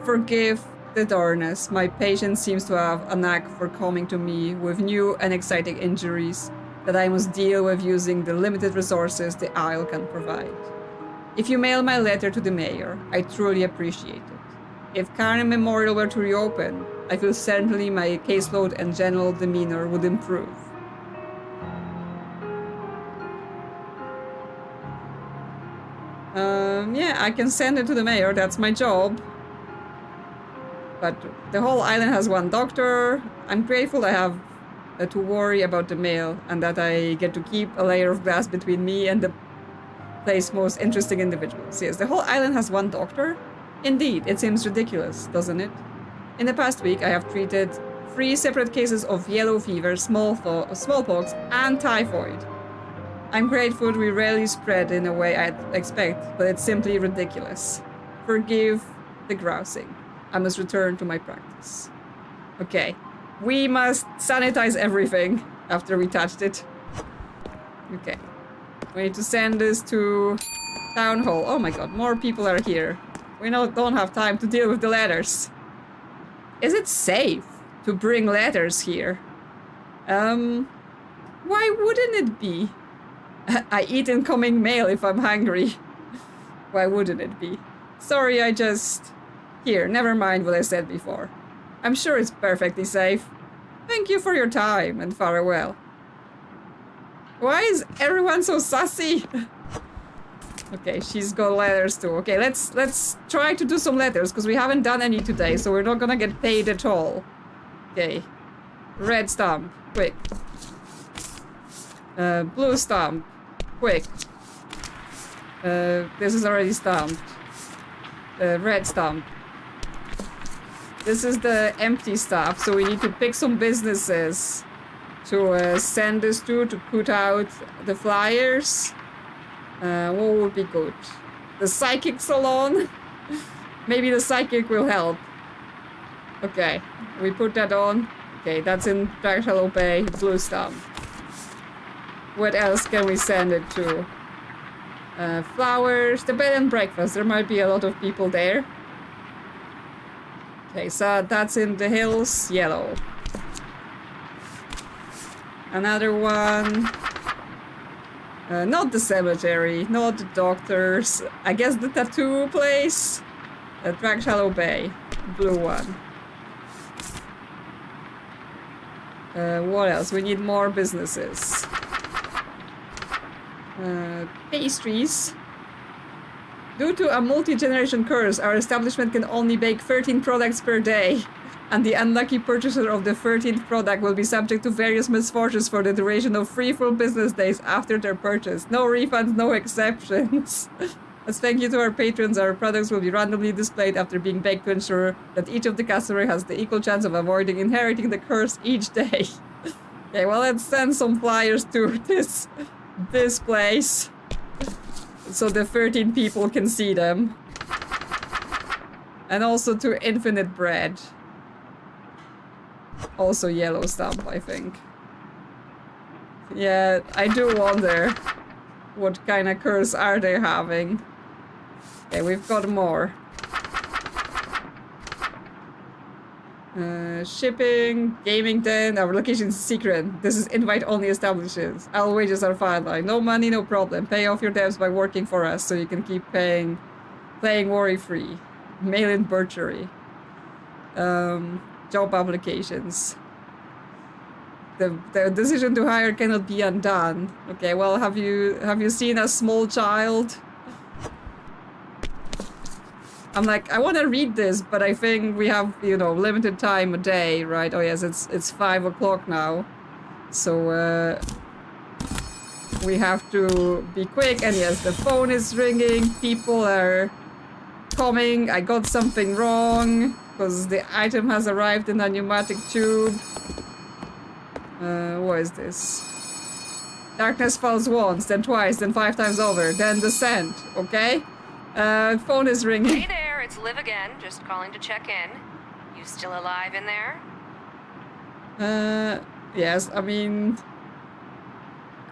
Forgive the darkness. My patient seems to have a knack for coming to me with new and exciting injuries that I must deal with using the limited resources the Isle can provide. If you mail my letter to the mayor, I truly appreciate it. If Kharnym Memorial were to reopen, I feel certainly my caseload and general demeanor would improve. Yeah, I can send it to the mayor, that's my job. But the whole island has one doctor. I'm grateful I have to worry about the mail and that I get to keep a layer of glass between me and the place's most interesting individuals. Yes, the whole island has one doctor? Indeed, it seems ridiculous, doesn't it? In the past week, I have treated 3 separate cases of yellow fever, smallpox, and typhoid. I'm grateful we rarely spread in a way I'd expect, but it's simply ridiculous. Forgive the grousing. I must return to my practice. Okay. We must sanitize everything after we touched it. Okay. We need to send this to Town Hall. Oh my god, more people are here. We don't have time to deal with the letters. Is it safe to bring letters here? Why wouldn't it be? I eat incoming mail if I'm hungry. Why wouldn't it be? Sorry, I just... Here, never mind what I said before. I'm sure it's perfectly safe. Thank you for your time and farewell. Why is everyone so sassy? Okay, she's got letters too. Okay, let's try to do some letters, because we haven't done any today, so we're not gonna get paid at all. Okay. Red stamp. Quick. Blue stamp. Quick. This is already stamped. Red stamp. This is the empty stuff, so we need to pick some businesses to send this to put out the flyers. What would be good? The psychic salon? Maybe the psychic will help. Okay, we put that on. Okay, that's in Dark Bay, blue stamp. What else can we send it to? Flowers, the bed and breakfast. There might be a lot of people there. Okay, so that's in the hills, yellow. Another one. Not the cemetery, not the doctors. I guess the tattoo place. Drag Shallow Bay, blue one. What else? We need more businesses. Pastries. Due to a multi-generation curse, our establishment can only bake 13 products per day. And the unlucky purchaser of the 13th product will be subject to various misfortunes for the duration of 3 full business days after their purchase. No refunds, no exceptions. As thank you to our patrons, our products will be randomly displayed after being baked to ensure that each of the customers has the equal chance of avoiding inheriting the curse each day. Okay, well, let's send some flyers to this place. So the 13 people can see them. And also to Infinite Bread. Also yellow stamp, I think. Yeah, I do wonder what kind of curse are they having. Okay, we've got more. Shipping, gaming den, our location is secret. This is invite-only establishments. All wages are finalized. No money, no problem. Pay off your debts by working for us so you can keep playing worry-free. Mail-in burchery. Job applications. The decision to hire cannot be undone. Okay, well, have you seen a small child? I'm like, I want to read this, but I think we have, limited time a day, right? Oh yes, it's 5 o'clock now, so we have to be quick. And yes, the phone is ringing. People are coming. I got something wrong because the item has arrived in a pneumatic tube. What is this? Darkness falls once, then twice, then 5 times over, then descent. Okay. Phone is ringing. Hey there, it's Liv again, just calling to check in. You still alive in there? Yes, I mean...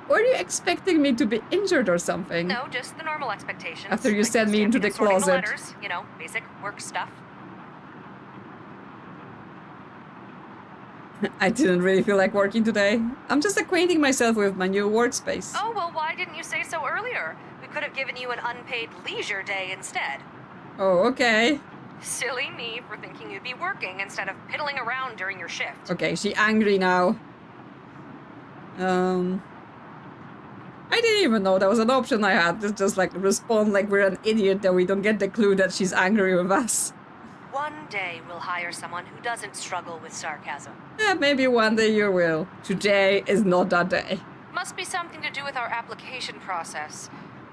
Were you expecting me to be injured or something? No, just the normal expectations. After you sent me into the closet. The letters, basic work stuff. I didn't really feel like working today. I'm just acquainting myself with my new workspace. Oh, well, why didn't you say so earlier? We could have given you an unpaid leisure day instead. Oh, okay. Silly me for thinking you'd be working instead of piddling around during your shift. Okay, she's angry now. I didn't even know that was an option I had. Just like respond like we're an idiot that we don't get the clue that she's angry with us. One day we'll hire someone who doesn't struggle with sarcasm. Yeah, maybe one day you will. Today is not that day. Must be something to do with our application process.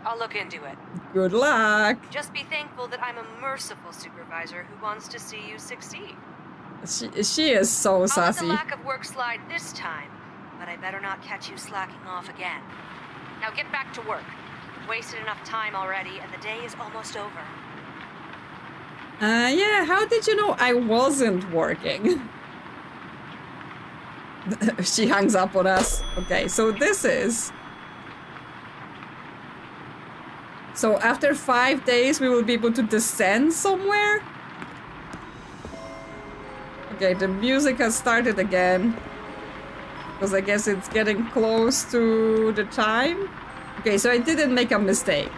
I'll look into it. Good luck. Just be thankful that I'm a merciful supervisor who wants to see you succeed. She is so I'll let sassy. the lack of work slide this time, but I better not catch you slacking off again. Now get back to work. You've wasted enough time already, and the day is almost over. Yeah, how did you know I wasn't working? She hangs up on us. Okay, so this is... So after 5 days, we will be able to descend somewhere? Okay, the music has started again. Because I guess it's getting close to the time. Okay, so I didn't make a mistake.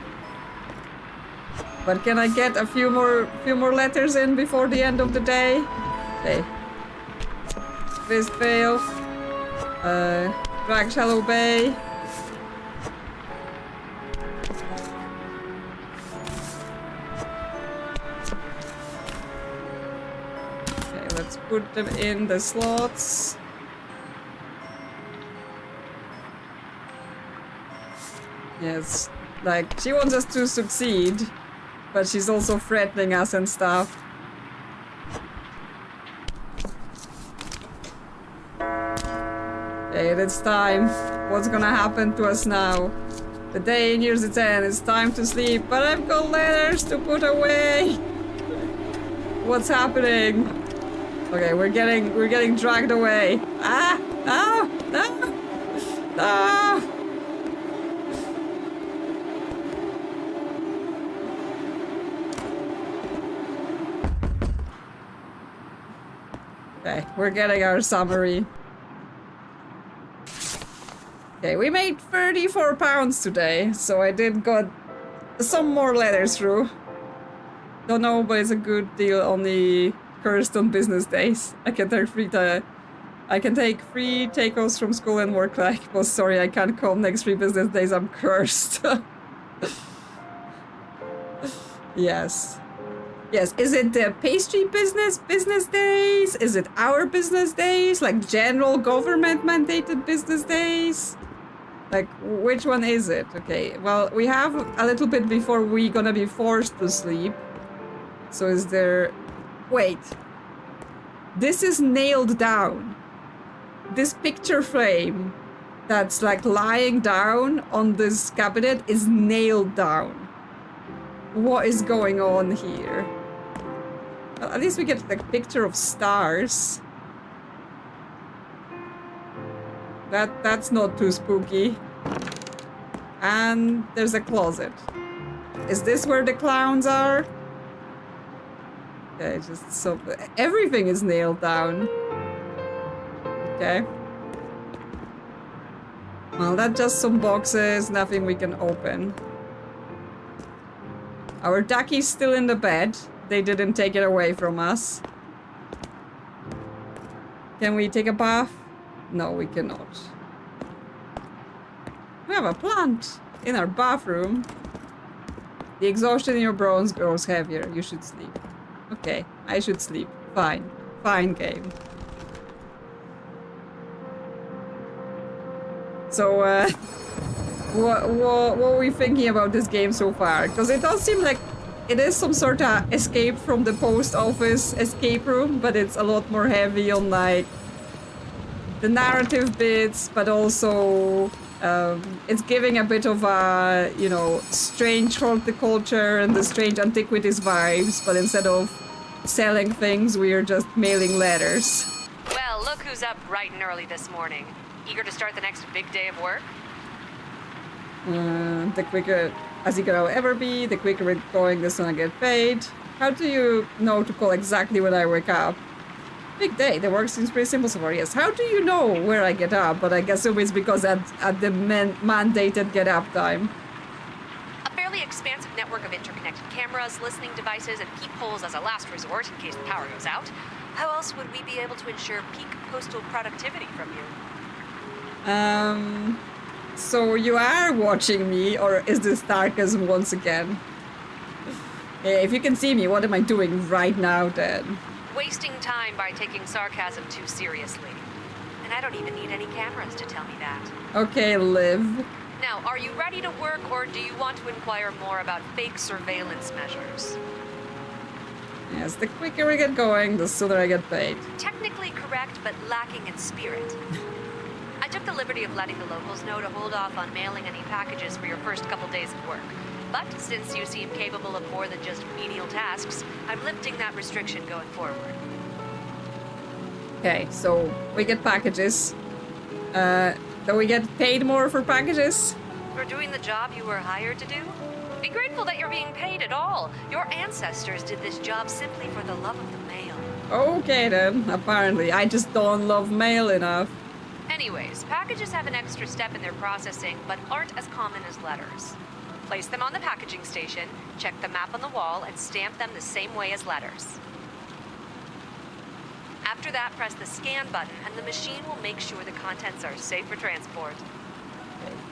But can I get a few more letters in before the end of the day? Okay. Fist fail. Drag Shallow Bay. Okay, let's put them in the slots. Yes, like, she wants us to succeed, but she's also threatening us and stuff. Okay, it's time. What's gonna happen to us now? The day nears its end. It's time to sleep, but I've got letters to put away. What's happening? Okay, we're getting dragged away. Ah! No! No! No! Okay, we're getting our summary. Okay, we made 34 pounds today, so I did got some more letters through. Don't know, but it's a good deal on the cursed on business days. I can take free takeouts from school and work like, well, sorry, I can't come next 3 business days, I'm cursed. Yes. Yes, is it the pastry business days? Is it our business days? Like general government mandated business days? Like, which one is it? Okay, well, we have a little bit before we gonna be forced to sleep. So is there... Wait. This is nailed down. This picture frame that's like lying down on this cabinet is nailed down. What is going on here? Well, at least we get like a picture of stars. That's not too spooky. And there's a closet. Is this where the clowns are? Okay, just so everything is nailed down. Okay. Well, that's just some boxes, nothing we can open. Our ducky's still in the bed. They didn't take it away from us. Can we take a bath? No, we cannot. We have a plant in our bathroom. The exhaustion in your bones grows heavier. You should sleep. Okay, I should sleep. Fine. Fine game. So, what are we thinking about this game so far? Because it does seem like it is some sort of escape from the post office escape room, but it's a lot more heavy on like the narrative bits, but also it's giving a bit of a, you know, strange horticulture and the strange antiquities vibes, but instead of selling things, we are just mailing letters. Well, look who's up bright and early this morning. Eager to start the next big day of work? The quicker as you can ever be, the quicker we're going, the sooner I get paid. How do you know to call exactly when I wake up? Big day. The work seems pretty simple so far, yes. How do you know where I get up? But I guess it's because at the mandated get up time. A fairly expansive network of interconnected cameras, listening devices, and peepholes as a last resort in case the power goes out. How else would we be able to ensure peak postal productivity from you? So you are watching me, or is this sarcasm once again? Hey, if you can see me, what am I doing right now then? Wasting time by taking sarcasm too seriously. And I don't even need any cameras to tell me that. Okay, Liv. Now, are you ready to work, or do you want to inquire more about fake surveillance measures? Yes, the quicker we get going, the sooner I get paid. Technically correct, but lacking in spirit. I took the liberty of letting the locals know to hold off on mailing any packages for your first couple days of work. But since you seem capable of more than just menial tasks, I'm lifting that restriction going forward. Okay, so we get packages. Do we get paid more for packages? For doing the job you were hired to do? Be grateful that you're being paid at all. Your ancestors did this job simply for the love of the mail. Okay then, apparently. I just don't love mail enough. Anyways, packages have an extra step in their processing, but aren't as common as letters. Place them on the packaging station, check the map on the wall, and stamp them the same way as letters. After that, press the scan button, and the machine will make sure the contents are safe for transport.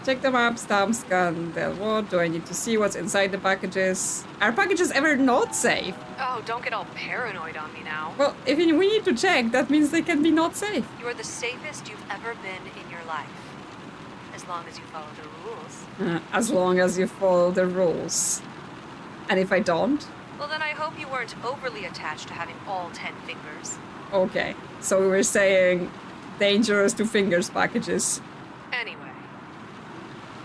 Check the map, stamp, scan, then what? Do I need to see what's inside the packages? Are packages ever not safe? Oh, don't get all paranoid on me now. Well, if we need to check, that means they can be not safe. You are the safest you've ever been in your life. As long as you follow the rules. As long as you follow the rules. And if I don't? Well, then I hope you weren't overly attached to having all 10 fingers. Okay, so we were saying dangerous to fingers packages. Anyway.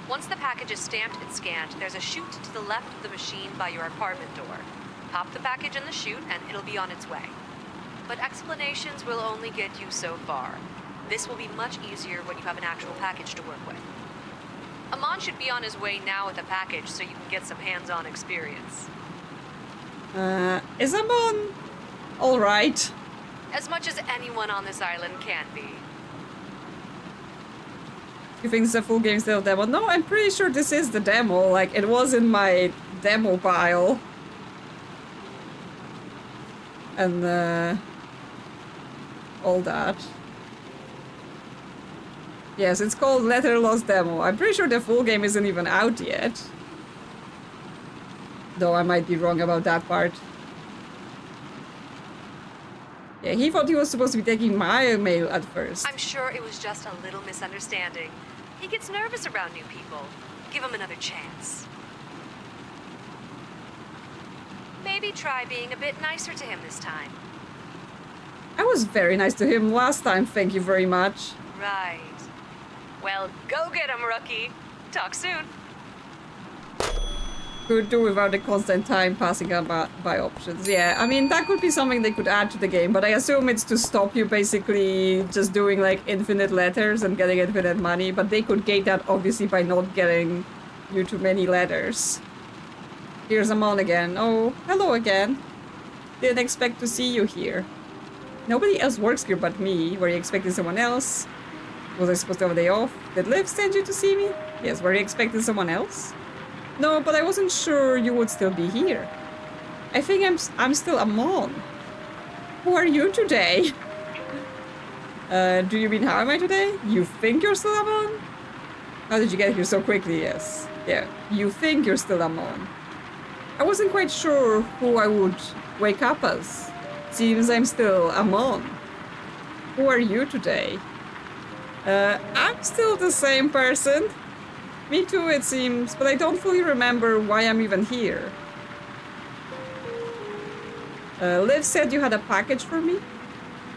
Once the package is stamped and scanned, there's a chute to the left of the machine by your apartment door. Pop the package in the chute and it'll be on its way. But explanations will only get you so far. This will be much easier when you have an actual package to work with. Amon should be on his way now with a package so you can get some hands-on experience. Is Amon alright? As much as anyone on this island can be. You think it's a full game still demo? No, I'm pretty sure this is the demo. Like, it was in my demo pile. And, all that. Yes, it's called Letter Lost Demo. I'm pretty sure the full game isn't even out yet. Though I might be wrong about that part. Yeah, he thought he was supposed to be taking my mail at first. I'm sure it was just a little misunderstanding. He gets nervous around new people. Give him another chance. Maybe try being a bit nicer to him this time. I was very nice to him last time, thank you very much. Right. Well, go get him, rookie. Talk soon. Could do without the constant time passing up by options. Yeah, I mean, that could be something they could add to the game, but I assume it's to stop you basically just doing like infinite letters and getting infinite money, but they could gate that obviously by not getting you too many letters. Here's Amon again. Oh, hello again. Didn't expect to see you here. Nobody else works here but me. Were you expecting someone else? Was I supposed to have a day off? Did Liv send you to see me? Yes, were you expecting someone else? No, but I wasn't sure you would still be here. I think I'm still Amon. Who are you today? Do you mean how am I today? You think you're still Amon? How did you get here so quickly? Yes. Yeah, you think you're still Amon. I wasn't quite sure who I would wake up as. Seems I'm still Amon. Who are you today? I'm still the same person. Me too, it seems, but I don't fully remember why I'm even here. Liv said you had a package for me?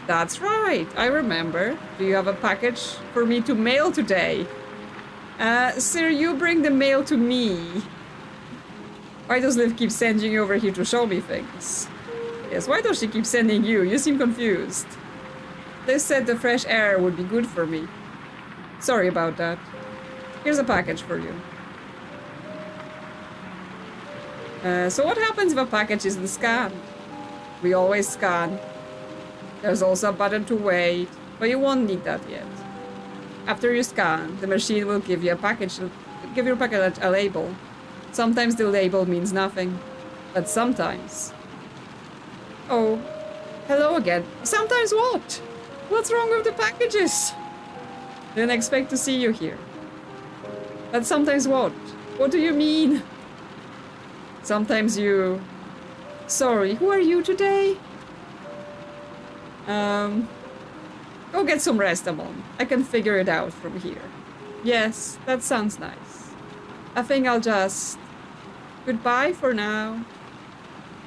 That's right, I remember. Do you have a package for me to mail today? Sir, you bring the mail to me. Why does Liv keep sending you over here to show me things? Yes, why does she keep sending you? You seem confused. Liv said the fresh air would be good for me. Sorry about that. Here's a package for you. So what happens if a package isn't scanned? We always scan. There's also a button to wait, but you won't need that yet. After you scan, the machine will give you a package, a label. Sometimes the label means nothing, but sometimes. Oh, hello again. Sometimes what? What's wrong with the packages? Didn't expect to see you here. But sometimes what? What do you mean? Sometimes you... Sorry, who are you today? Go get some rest, Amon. I can figure it out from here. Yes, that sounds nice. I think I'll just... Goodbye for now.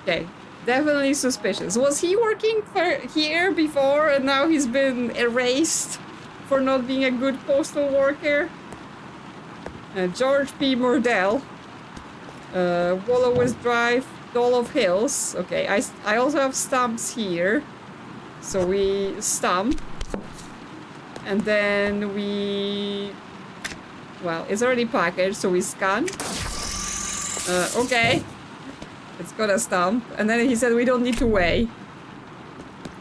Okay, Definitely suspicious. Was he working for here before and now he's been erased for not being a good postal worker? George P. Murdell. Wallowist Drive, Dolph Hills. Okay, I also have stamps here. So we stamp. And then we... Well, it's already packaged, so we scan. Okay. It's got a stamp. And then he said we don't need to weigh.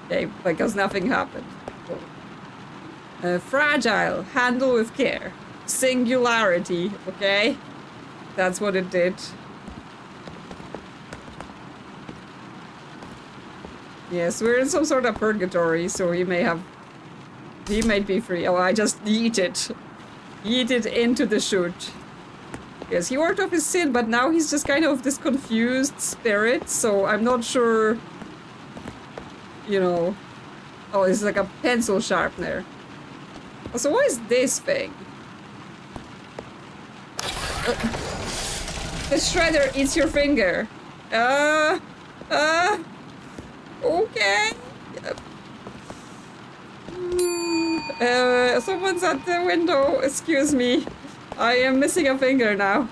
Okay, because nothing happened. Cool. Fragile, handle with care. Singularity, okay? That's what it did. Yes, we're in some sort of purgatory, so he might be free. Oh, I just yeeted into the chute. Yes, he worked off his sin, but now he's just kind of this confused spirit, so I'm not sure, you know. Oh, it's like a pencil sharpener. Oh, so what is this thing? The shredder eats your finger. Okay. Someone's at the window. Excuse me. I am missing a finger now.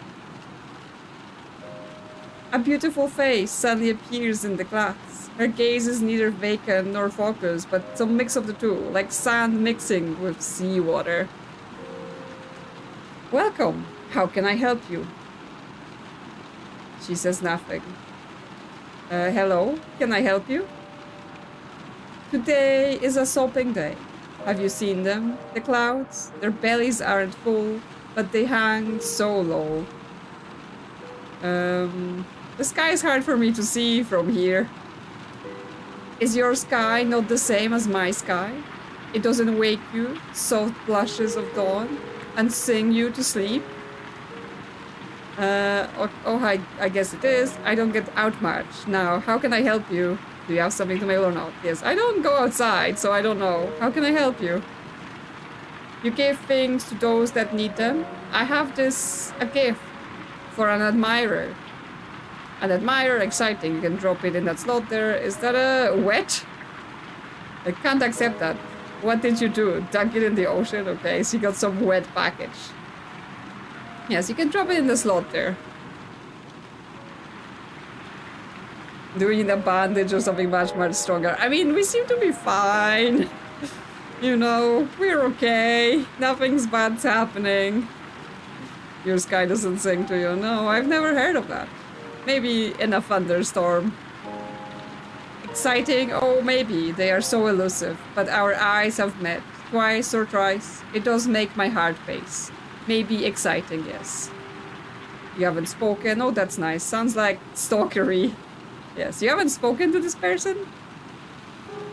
A beautiful face suddenly appears in the glass. Her gaze is neither vacant nor focused, but some mix of the two, like sand mixing with seawater. Welcome. How can I help you? She says nothing. Hello, can I help you? Today is a sopping day. Have you seen them? The clouds? Their bellies aren't full, but they hang so low. The sky is hard for me to see from here. Is your sky not the same as my sky? It doesn't wake you, soft blushes of dawn, and sing you to sleep? I guess it is. I don't get out much. Now, how can I help you? Do you have something to mail or not? Yes, I don't go outside, so I don't know. How can I help you? You give things to those that need them. I have a gift for an admirer. An admirer, exciting. You can drop it in that slot there. Is that a wet? I can't accept that. What did you do? Dunk it in the ocean? Okay, so you got some wet package. Yes, you can drop it in the slot there. Do we need a bandage or something much, much stronger? I mean, we seem to be fine. You know, we're okay. Nothing's bad's happening. Your sky doesn't sing to you. No, I've never heard of that. Maybe in a thunderstorm. Exciting? Oh, maybe. They are so elusive. But our eyes have met. Twice or thrice. It does make my heart pace. Maybe exciting, yes. You haven't spoken? Oh, that's nice. Sounds like stalkery. Yes, you haven't spoken to this person?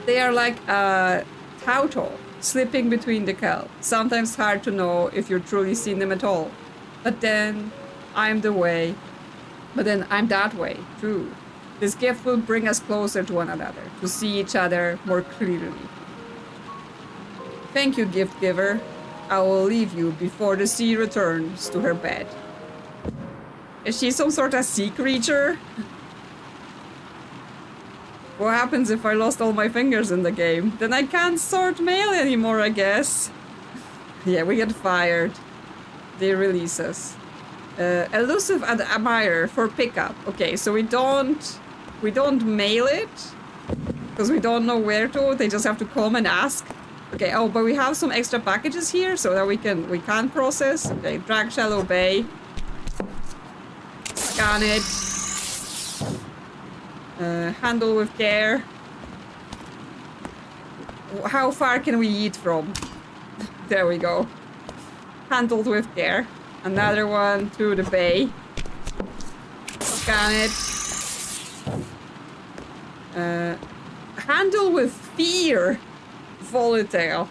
They are like a tauto, slipping between the kelp. Sometimes hard to know if you've truly seen them at all. But then, I'm the way. But then I'm that way, too. This gift will bring us closer to one another, to see each other more clearly. Thank you, gift giver. I will leave you before the sea returns to her bed. Is she some sort of sea creature? What happens if I lost all my fingers in the game? Then I can't sort mail anymore, I guess. Yeah, we get fired. They release us. Elusive and admirer for pickup. Okay, so we don't mail it because we don't know where to. They just have to come and ask. Okay. Oh, but we have some extra packages here so that we can process. Okay, drag shallow bay. Scan it. Handle with care. How far can we eat from? There we go. Handled with care. Another one to the bay. Scan it. Handle with fear. Volatile.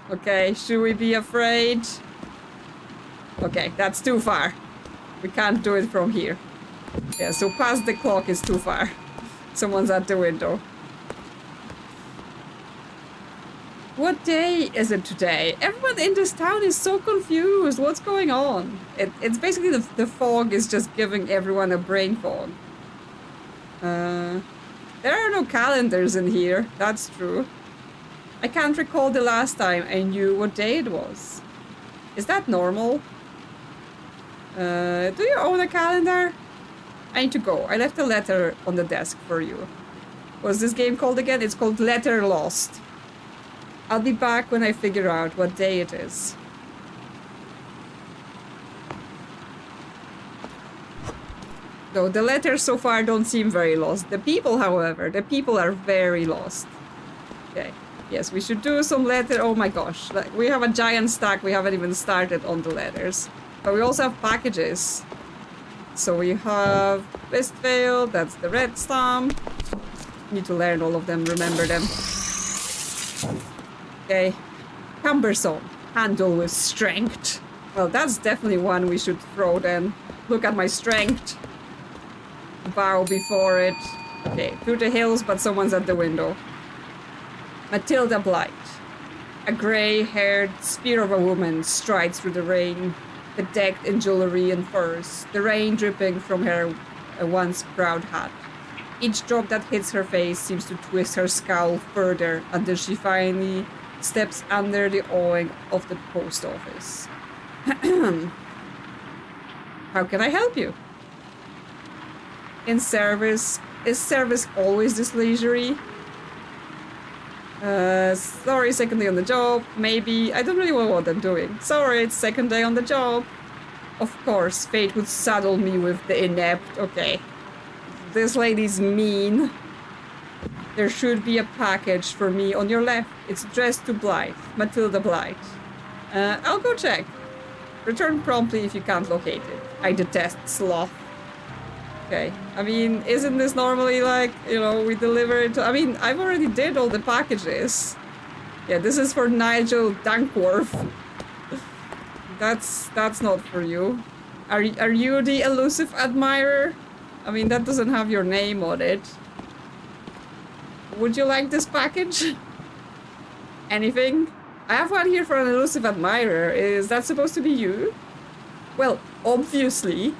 Okay, should we be afraid? Okay, that's too far. We can't do it from here. Yeah, so past the clock is too far. Someone's at the window. What day is it today? Everyone in this town is so confused. What's going on? It's basically the fog is just giving everyone a brain fog. There are no calendars in here, that's true. I can't recall the last time I knew what day it was. Is that normal? Do you own a calendar? I need to go. I left a letter on the desk for you. What's this game called again? It's called Letter Lost. I'll be back when I figure out what day it is. Though the letters so far don't seem very lost. The people, however, the people are very lost. Okay. Yes, we should do some letter. Oh my gosh. Like, we have a giant stack. We haven't even started on the letters. But we also have packages. So we have Westvale. That's the red stamp. Need to learn all of them, remember them. Okay. Cumbersome. Handle with strength. Well, that's definitely one we should throw then. Look at my strength. Bow before it. Okay, through the hills, but someone's at the window. Matilda Blight. A grey-haired spear of a woman strides through the rain, bedecked in jewelry and furs, the rain dripping from her once proud hat. Each drop that hits her face seems to twist her scowl further until she finally steps under the awning of the post office. How can I help you? In service? Is service always this leisurely? Sorry, second day on the job. Maybe. I don't really know what I'm doing. Sorry, it's second day on the job. Of course, fate would saddle me with the inept. Okay. This lady's mean. There should be a package for me on your left. It's addressed to Blythe. Matilda Blythe. I'll go check. Return promptly if you can't locate it. I detest sloth. Okay. I mean, isn't this normally like, you know, we deliver it to... I mean, I've already did all the packages. Yeah, this is for Nigel Dankworth. That's not for you. Are you the elusive admirer? I mean, that doesn't have your name on it. Would you like this package? Anything? I have one here for an elusive admirer. Is that supposed to be you? Well, obviously.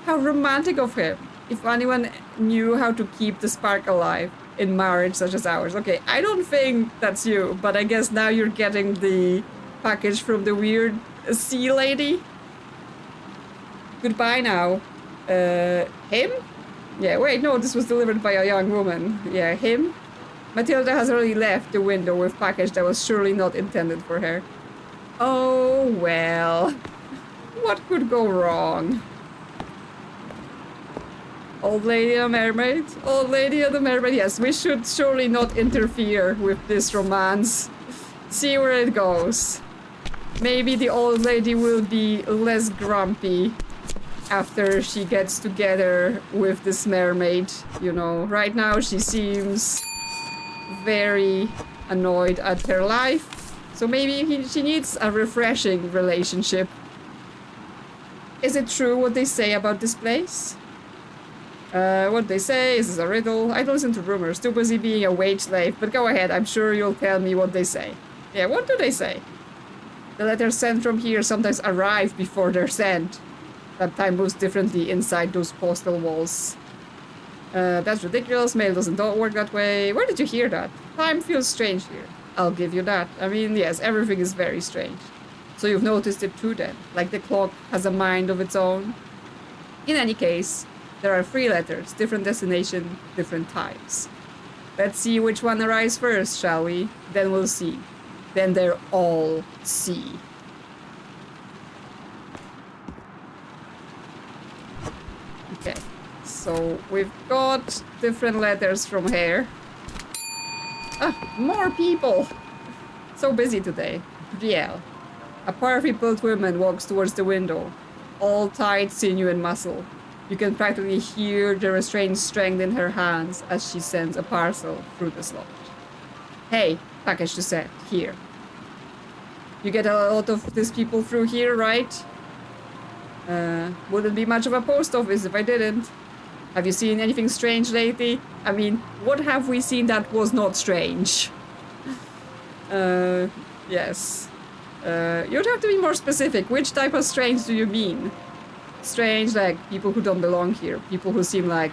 How romantic of him. If anyone knew how to keep the spark alive in marriage such as ours. Okay, I don't think that's you, but I guess now you're getting the package from the weird sea lady. Goodbye now. Him? Yeah, wait, no, this was delivered by a young woman. Yeah, him? Matilda has already left the window with package that was surely not intended for her. Oh, well. What could go wrong? Old Lady and the Mermaid? Old Lady and the Mermaid, yes, we should surely not interfere with this romance. See where it goes. Maybe the old lady will be less grumpy after she gets together with this mermaid, you know. Right now she seems very annoyed at her life. So maybe she needs a refreshing relationship. Is it true what they say about this place? What they say, is this a riddle? I don't listen to rumors, too busy being a wage slave, but go ahead, I'm sure you'll tell me what they say. Yeah, what do they say? The letters sent from here sometimes arrive before they're sent. That time moves differently inside those postal walls. That's ridiculous, mail doesn't work that way. Where did you hear that? Time feels strange here. I'll give you that. I mean, yes, everything is very strange. So you've noticed it too then, like the clock has a mind of its own. In any case, there are 3 letters, different destination, different times. Let's see which one arrives first, shall we? Then we'll see. Then they're all C. Okay, so we've got different letters from here. Ah, more people! So busy today. Brielle. A powerfully built woman walks towards the window, all tight sinew and muscle. You can practically hear the restrained strength in her hands as she sends a parcel through the slot. Hey, package to send. Here. You get a lot of these people through here, right? Wouldn't be much of a post office if I didn't. Have you seen anything strange lately? I mean, what have we seen that was not strange? Yes. You'd have to be more specific. Which type of strange do you mean? Strange, like people who don't belong here. People who seem like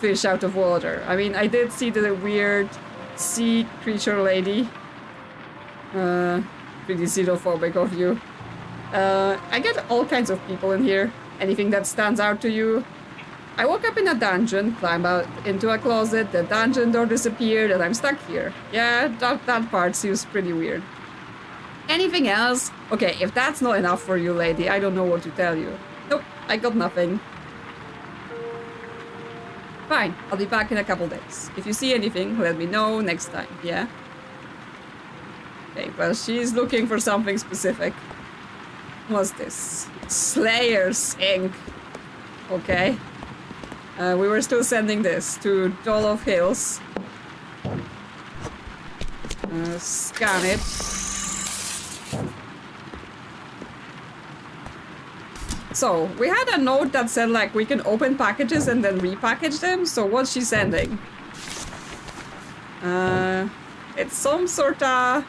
fish out of water. I mean, I did see the weird sea creature lady. Pretty xenophobic of you. I get all kinds of people in here. Anything that stands out to you? I woke up in a dungeon, climbed out into a closet, the dungeon door disappeared, and I'm stuck here. Yeah, that part seems pretty weird. Anything else? Okay, if that's not enough for you, lady, I don't know what to tell you. Nope, I got nothing. Fine, I'll be back in a couple days. If you see anything, let me know next time, yeah? Okay, well, she's looking for something specific. What's this? Slayer's ink. Okay. We were still sending this to Dolof Hills. Scan it. So, we had a note that said, like, we can open packages and then repackage them. So, what's she sending? It's some sort of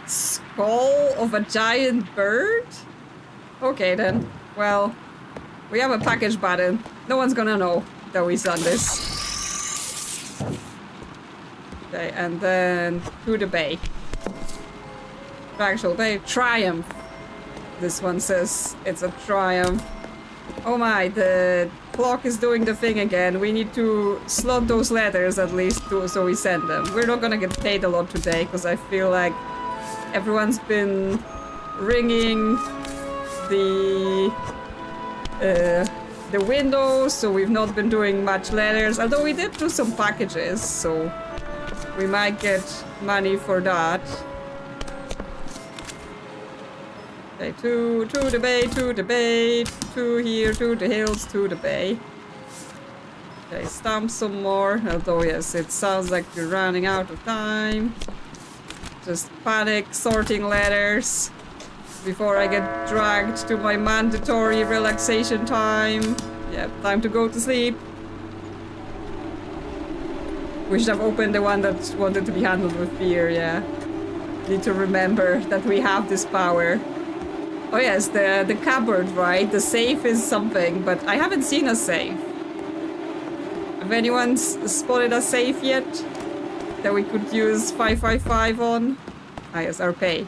skull of a giant bird? Okay, then. Well, we have a package button. No one's gonna know that we've done this. Okay, and then to the bay. Actual bay. Triumph. This one says it's a triumph. Oh my, the clock is doing the thing again. We need to slot those letters at least so we send them. We're not gonna get paid a lot today because I feel like everyone's been ringing the windows, so we've not been doing much letters. Although we did do some packages, so we might get money for that. Okay, to the bay, to here, to the hills, to the bay. Okay, stamp some more. Although yes, it sounds like you're running out of time. Just panic sorting letters before I get dragged to my mandatory relaxation time. Yeah, time to go to sleep. We should have opened the one that wanted to be handled with fear, yeah. Need to remember that we have this power. Oh yes, the cupboard, right? The safe is something, but I haven't seen a safe. Have anyone spotted a safe yet? That we could use 555 on? Ah yes, our pay.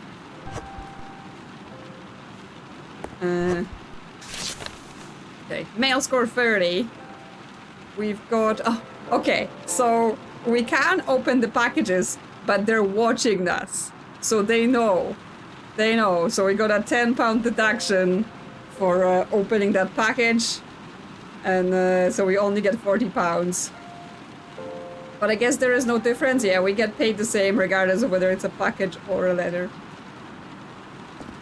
Okay, mail score 30. We've got... Oh, okay, so we can open the packages, but they're watching us. So they know. They know. So we got a £10 deduction for opening that package. And so we only get £40. But I guess there is no difference. Yeah, we get paid the same regardless of whether it's a package or a letter.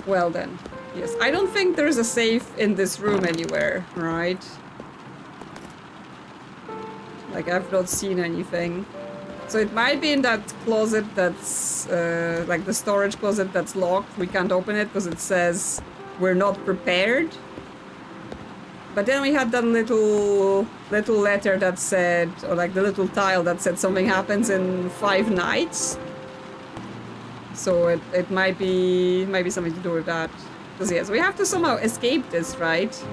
Well then. Yes, I don't think there's a safe in this room anywhere, right? Like, I've not seen anything. So it might be in that closet that's, like the storage closet that's locked. We can't open it because it says we're not prepared. But then we had that little letter that said, or like the little tile that said something happens in 5 nights. So it might be something to do with that. Because yes, we have to somehow escape this, right?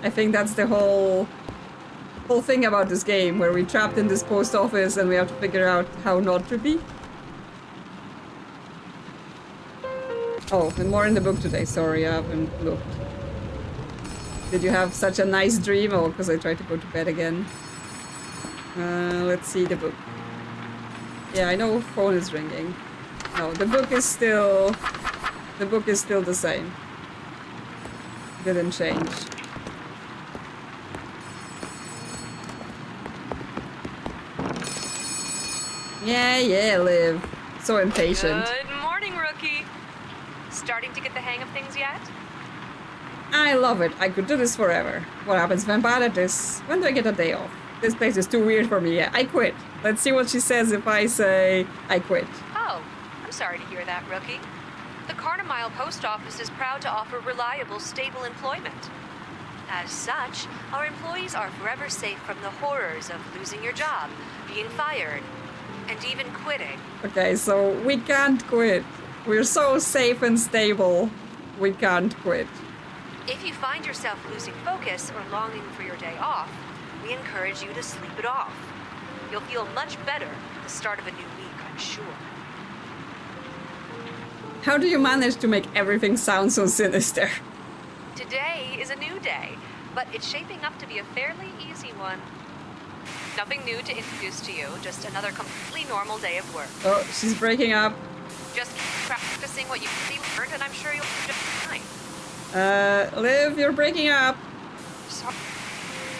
I think that's the whole thing about this game, where we're trapped in this post office and we have to figure out how not to be. Oh, and more in the book today. Sorry, I haven't looked. Did you have such a nice dream? Oh, because I tried to go to bed again. Let's see the book. Yeah, I know phone is ringing. No, the book is still the same. Didn't change. Yeah, Liv. So impatient. Good morning, rookie. Starting to get the hang of things yet? I love it. I could do this forever. What happens if I'm bad at this? When do I get a day off? This place is too weird for me. Yeah, I quit. Let's see what she says if I say I quit. Oh, I'm sorry to hear that, rookie. The Kharnym Isle post office is proud to offer reliable, stable employment. As such, our employees are forever safe from the horrors of losing your job, being fired, and even quitting. Okay, so we can't quit. We're so safe and stable. We can't quit. If you find yourself losing focus or longing for your day off, we encourage you to sleep it off. You'll feel much better at the start of a new week, I'm sure. How do you manage to make everything sound so sinister? Today is a new day, but it's shaping up to be a fairly easy one. Nothing new to introduce to you, just another completely normal day of work. Oh, she's breaking up. Just keep practicing what you've learned, and I'm sure you'll be just fine. Liv, you're breaking up. Sorry.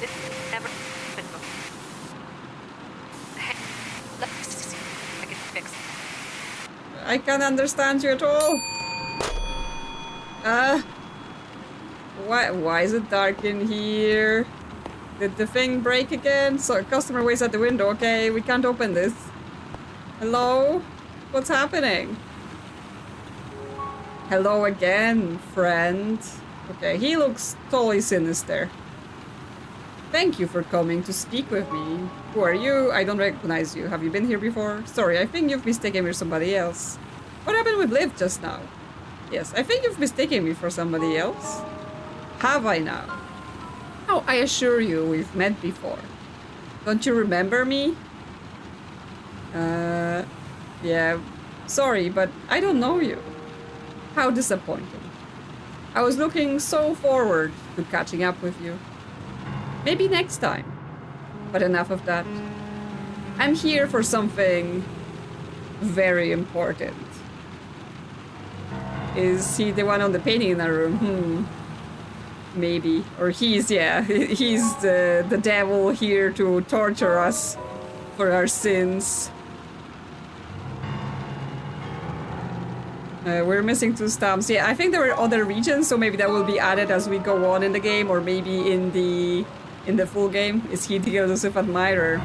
This never happened before. Hey, let's see if I can fix it. I can't understand you at all. Why is it dark in here? Did the thing break again? So customer waits at the window. Okay, we can't open this. Hello? What's happening? Hello again, friend. Okay, he looks totally sinister. Thank you for coming to speak with me. Who are you? I don't recognize you. Have you been here before? Sorry, I think you've mistaken me for somebody else. What happened with Liv just now? Yes, I think you've mistaken me for somebody else. Have I now? Oh, I assure you, we've met before. Don't you remember me? Yeah. Sorry, but I don't know you. How disappointing. I was looking so forward to catching up with you. Maybe next time. But enough of that. I'm here for something very important. Is he the one on the painting in our room? Maybe. Or he's the devil here to torture us for our sins. We're missing 2 stamps. Yeah, I think there are other regions, so maybe that will be added as we go on in the game, or maybe in the full game. Is he the elusive admirer?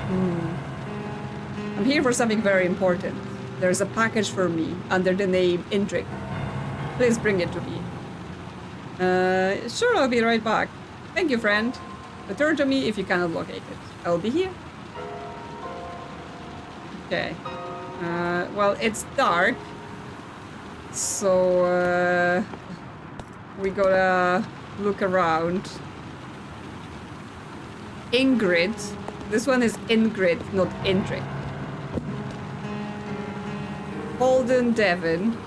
I'm here for something very important. There's a package for me under the name Indrik. Please bring it to me. Sure, I'll be right back. Thank you, friend. Return to me if you cannot locate it. I'll be here. Okay. Well, it's dark. So, we gotta look around. Ingrid. This one is Ingrid, not Indrik. Holden Devon.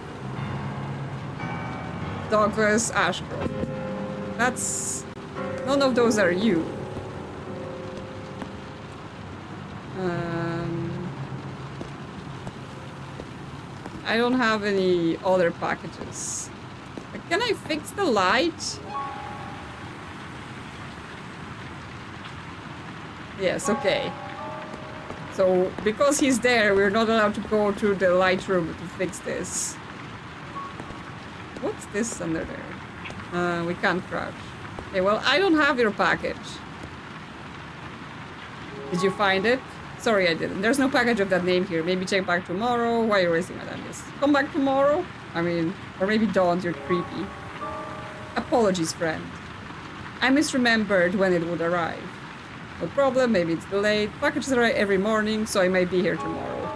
Douglas Ashcroft. That's... None of those are you. I don't have any other packages. Can I fix the light? Yes, okay. So, because he's there, we're not allowed to go to the light room to fix this. What's this under there? We can't crouch. Okay, well, I don't have your package. Did you find it? Sorry, I didn't. There's no package of that name here. Maybe check back tomorrow. Why are you wasting my time? Yes. Come back tomorrow? I mean, or maybe don't. You're creepy. Apologies, friend. I misremembered when it would arrive. No problem. Maybe it's delayed. Packages arrive every morning, so I might be here tomorrow.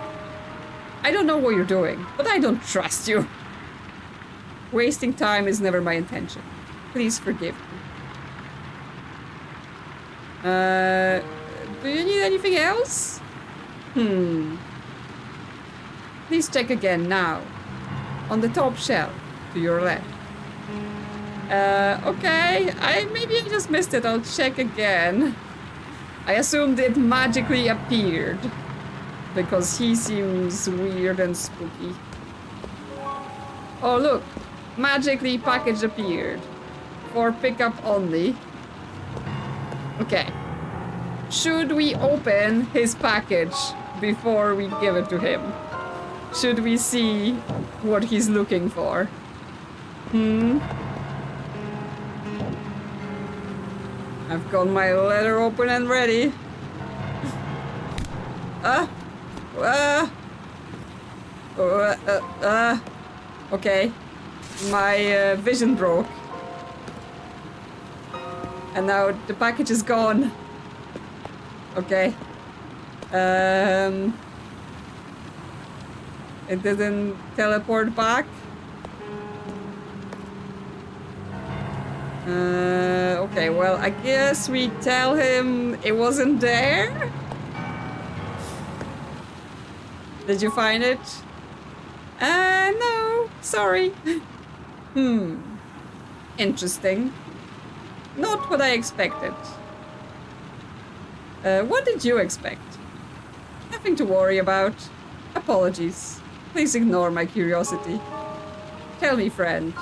I don't know what you're doing, but I don't trust you. Wasting time is never my intention. Please forgive me. Do you need anything else? Please check again now. On the top shelf, to your left. Okay. Maybe I just missed it. I'll check again. I assumed it magically appeared. Because he seems weird and spooky. Oh, look. Magically package appeared. For pickup only. Okay. Should we open his package before we give it to him? Should we see what he's looking for? I've got my letter open and ready. Okay. My vision broke. And now the package is gone. Okay. It didn't teleport back. Okay, well, I guess we tell him it wasn't there? Did you find it? No, sorry. Interesting. Not what I expected. What did you expect? Nothing to worry about. Apologies. Please ignore my curiosity. Tell me, friend.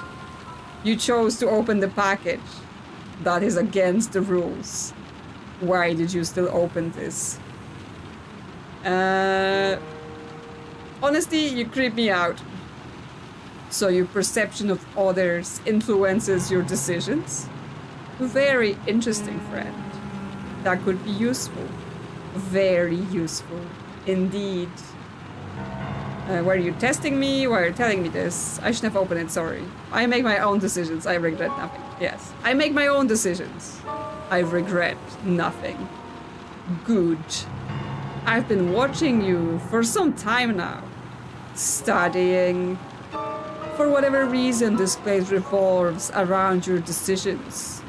You chose to open the package. That is against the rules. Why did you still open this? Honestly, you creep me out. So your perception of others influences your decisions? Very interesting, friend. That could be useful. Very useful. Indeed. Were you testing me? Why are you telling me this? I shouldn't have opened it, sorry. I make my own decisions. I regret nothing. Yes. I make my own decisions. I regret nothing. Good. I've been watching you for some time now. Studying. For whatever reason, this place revolves around your decisions.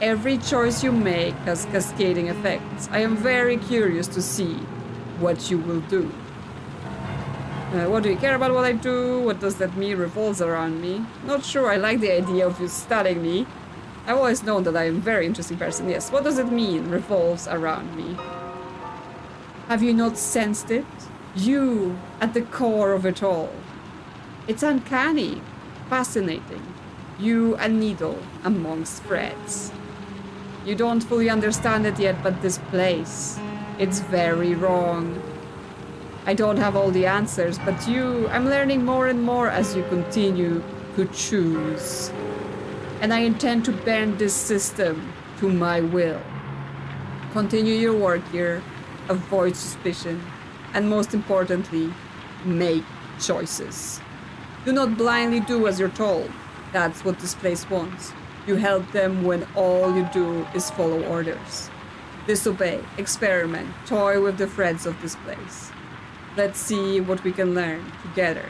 Every choice you make has cascading effects. I am very curious to see what you will do. What do you care about what I do? What does that mean revolves around me? Not sure I like the idea of you studying me. I've always known that I'm a very interesting person. Yes, what does it mean revolves around me? Have you not sensed it? You, at the core of it all. It's uncanny, fascinating. You, a needle amongst threads. You don't fully understand it yet, but this place, it's very wrong. I don't have all the answers, but I'm learning more and more as you continue to choose. And I intend to bend this system to my will. Continue your work here, avoid suspicion, and most importantly, make choices. Do not blindly do as you're told. That's what this place wants. You help them when all you do is follow orders. Disobey, experiment, toy with the threads of this place. Let's see what we can learn together.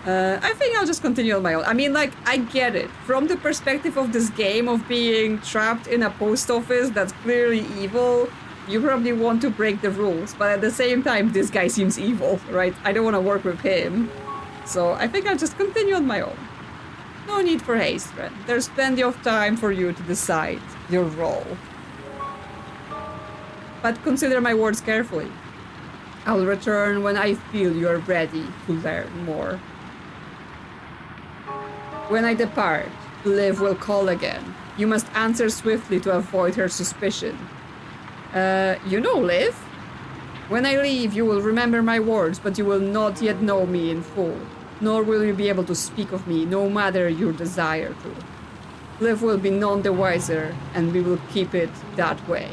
I think I'll just continue on my own. I mean, like, I get it. From the perspective of this game of being trapped in a post office that's clearly evil, you probably want to break the rules. But at the same time, this guy seems evil, right? I don't want to work with him. So I think I'll just continue on my own. No need for haste, friend. There's plenty of time for you to decide your role. But consider my words carefully. I'll return when I feel you are ready to learn more. When I depart, Liv will call again. You must answer swiftly to avoid her suspicion. You know Liv? When I leave, you will remember my words, but you will not yet know me in full. Nor will you be able to speak of me, no matter your desire to. Liv will be none the wiser, and we will keep it that way.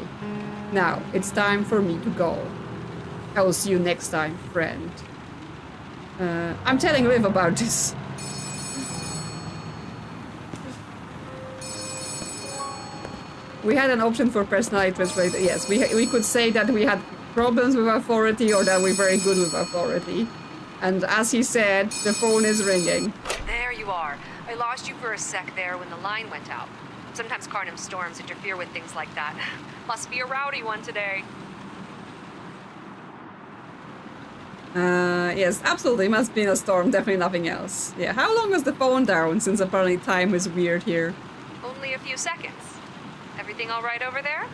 Now, it's time for me to go. I will see you next time, friend. I'm telling Liv about this. We had an option for personality translator. Yes, we could say that we had problems with authority or that we're very good with authority. And as he said, the phone is ringing. There you are. I lost you for a sec there when the line went out. Sometimes Kharnym storms interfere with things like that. Must be a rowdy one today. Yes, absolutely. Must be in a storm. Definitely nothing else. Yeah, how long was the phone down? Since apparently time is weird here. Only a few seconds. Everything all right over there?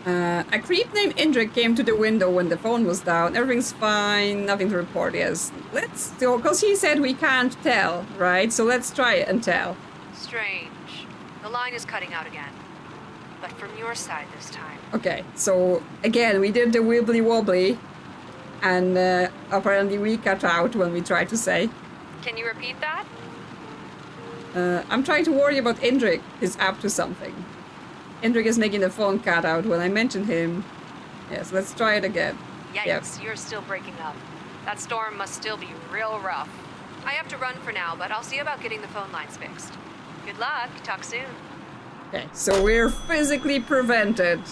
A creep named Indrik came to the window when the phone was down. Everything's fine. Nothing to report. Yes, let's do, because he said we can't tell, right? So let's try it and tell. Strange. The line is cutting out again. But from your side this time. Okay, so again, we did the wibbly wobbly. And apparently we cut out when we tried to say. Can you repeat that? I'm trying to worry about Indrik. He's up to something. Indrik is making the phone cut out when I mentioned him. Yes, let's try it again. Yikes, yep. You're still breaking up. That storm must still be real rough. I have to run for now, but I'll see about getting the phone lines fixed. Good luck. Talk soon. Okay, so we're physically prevented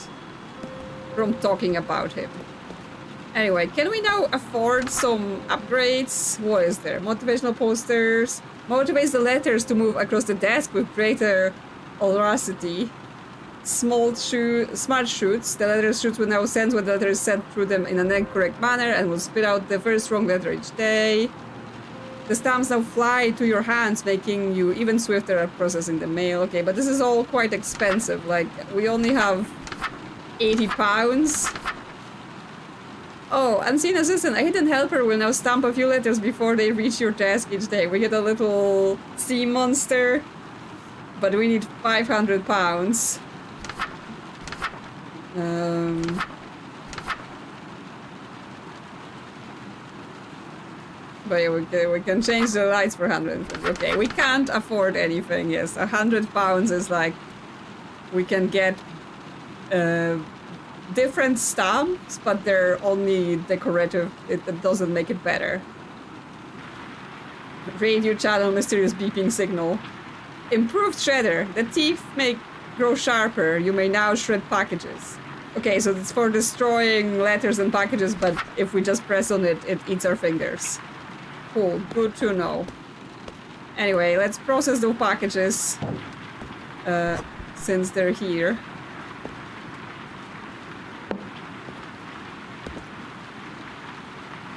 from talking about him. Anyway, can we now afford some upgrades? What is there? Motivational posters. Motivates the letters to move across the desk with greater Audacity. Smart shoots. The letter shoots will now sense when the letter is sent through them in an incorrect manner and will spit out the first wrong letter each day. The stamps now fly to your hands, making you even swifter at processing the mail. Okay, but this is all quite expensive. Like, we only have 80 pounds. Oh, unseen assistant. A hidden helper will now stamp a few letters before they reach your desk each day. We get a little sea monster, but we need 500 pounds. But yeah, we can change the lights for 150. Okay, we can't afford anything. Yes, 100 pounds is like we can get different stamps, but they're only decorative. It doesn't make it better. Radio channel, mysterious beeping signal. Improved shredder. The teeth may grow sharper. You may now shred packages. Okay, so it's for destroying letters and packages, but if we just press on it, it eats our fingers. Cool, good to know. Anyway, let's process those packages since they're here.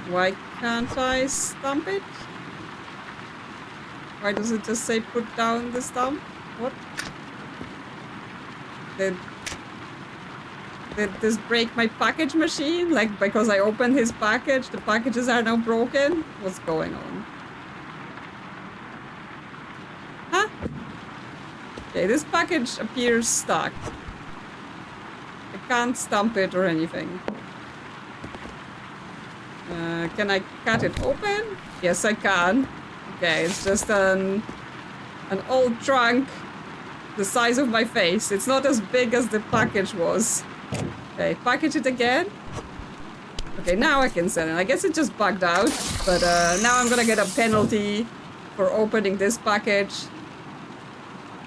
Why can't I stamp it? Why does it just say put down the stamp? What? Did this break my package machine? Like, because I opened his package, the packages are now broken? What's going on? Huh? Okay, this package appears stuck. I can't stamp it or anything. Can I cut it open? Yes, I can. Okay, it's just an old trunk the size of my face. It's not as big as the package was. Okay, package it again. Okay, now I can send it. I guess it just bugged out, but now I'm gonna get a penalty for opening this package.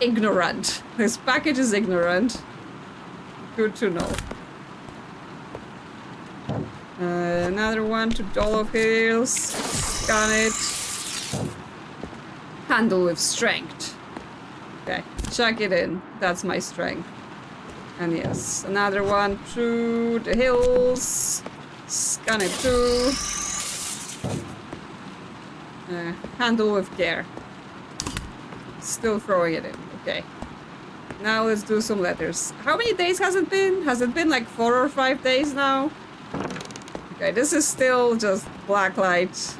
Ignorant. This package is ignorant. Good to know. Another one to Dolph Hills. Scan it. Handle with strength. Okay, chuck it in. That's my strength. And yes, another one to the hills. Scan it too. Handle with care. Still throwing it in. Okay. Now let's do some letters. How many days has it been? Has it been like 4 or 5 days now? Okay, this is still just black light.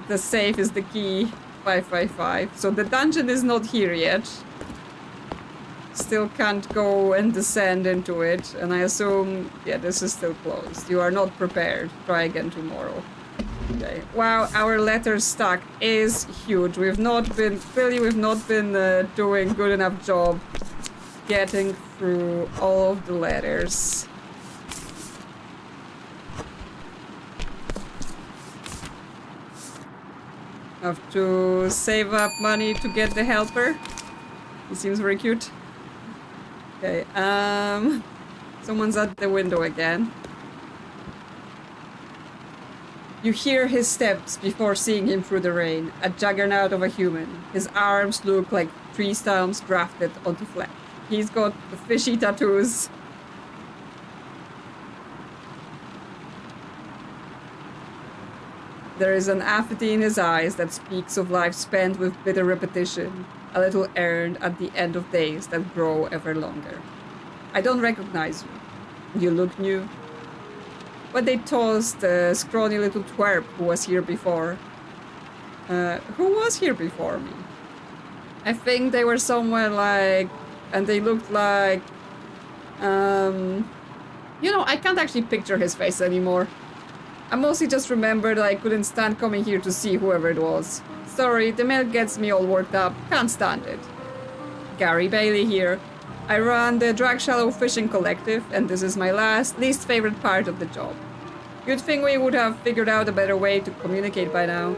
The safe is the key. 555. So the dungeon is not here yet. Still can't go and descend into it. And I assume, yeah, this is still closed. You are not prepared. Try again tomorrow. Okay. Wow, our letter stack is huge. We've not been doing good enough job getting through all of the letters. Have to save up money to get the helper. He seems very cute. Okay, someone's at the window again. You hear his steps before seeing him through the rain, a juggernaut of a human. His arms look like tree stumps grafted onto flesh. He's got the fishy tattoos. There is an apathy in his eyes that speaks of life spent with bitter repetition, a little earned at the end of days that grow ever longer. I don't recognize you. You look new. But they tossed the scrawny little twerp who was here before. Who was here before me? I think they were somewhere like... And they looked like... You know, I can't actually picture his face anymore. I mostly just remembered I couldn't stand coming here to see whoever it was. Sorry, the mail gets me all worked up. Can't stand it. Gary Bailey here. I run the Drag Shallow Fishing Collective, and this is my least favorite part of the job. You'd think we would have figured out a better way to communicate by now.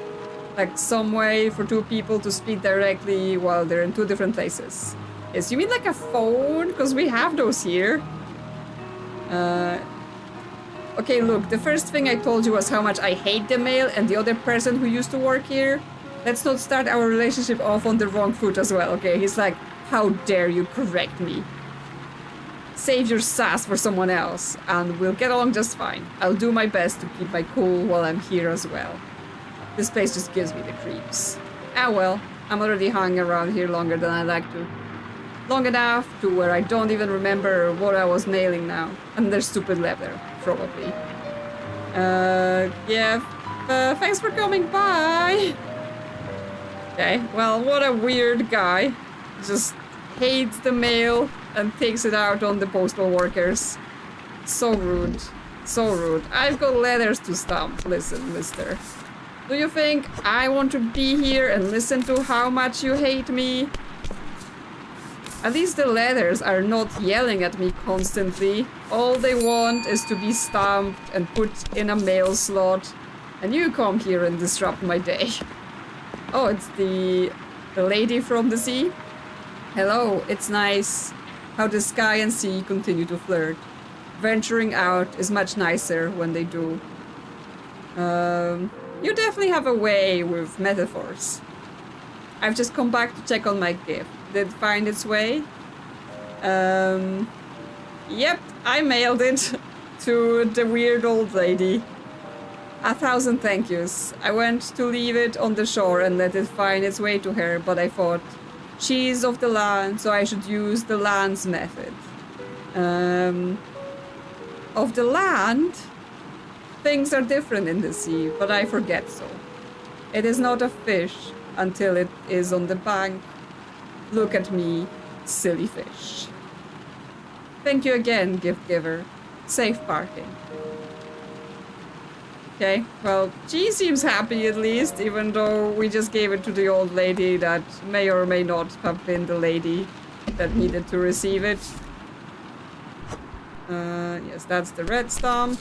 Like some way for two people to speak directly while they're in two different places. Yes, you mean like a phone? Because we have those here. Okay, look, the first thing I told you was how much I hate the mail and the other person who used to work here. Let's not start our relationship off on the wrong foot as well, okay? He's like, How dare you correct me? Save your sass for someone else, and we'll get along just fine. I'll do my best to keep my cool while I'm here as well. This place just gives me the creeps. Ah well, I'm already hanging around here longer than I like to. Long enough to where I don't even remember what I was nailing now. And there's stupid leather, probably. Yeah, thanks for coming by. Okay, well, what a weird guy. Just hates the mail and takes it out on the postal workers. So rude. So rude. I've got letters to stamp. Listen, mister. Do you think I want to be here and listen to how much you hate me? At least the letters are not yelling at me constantly. All they want is to be stamped and put in a mail slot. And you come here and disrupt my day. Oh, it's the lady from the sea? Hello, it's nice how the sky and sea continue to flirt. Venturing out is much nicer when they do. You definitely have a way with metaphors. I've just come back to check on my gift. Did it find its way? Yep, I mailed it to the weird old lady. 1,000 thank yous. I went to leave it on the shore and let it find its way to her, but I thought she's of the land, so I should use the land's method. Of the land? Things are different in the sea, but I forget so. It is not a fish until it is on the bank. Look at me, silly fish. Thank you again, gift giver. Safe parking. Okay, well, she seems happy at least, even though we just gave it to the old lady that may or may not have been the lady that needed to receive it. Yes, that's the red stamp.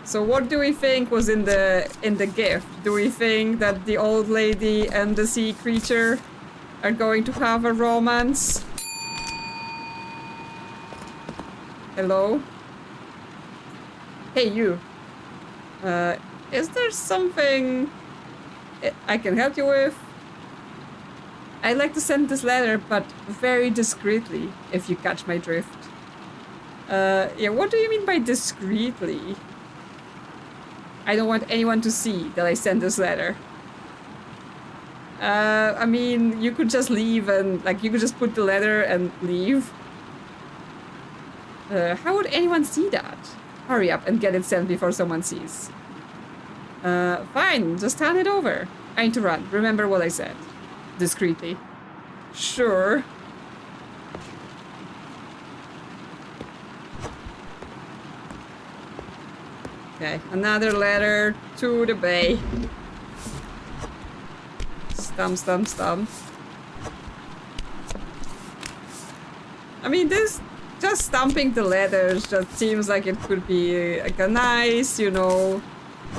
So what do we think was in the gift? Do we think that the old lady and the sea creature are going to have a romance? Hello? Hey, you. Is there something I can help you with? I'd like to send this letter, but very discreetly, if you catch my drift. Yeah, what do you mean by discreetly? I don't want anyone to see that I sent this letter. I mean, you could just leave and, like, you could just put the letter and leave. How would anyone see that? Hurry up and get it sent before someone sees. Fine, just hand it over. I need to run. Remember what I said. Discreetly. Sure. Okay, another letter to the bay. Stump, stump, stump. I mean, this just stamping the letters just seems like it could be like a nice, you know,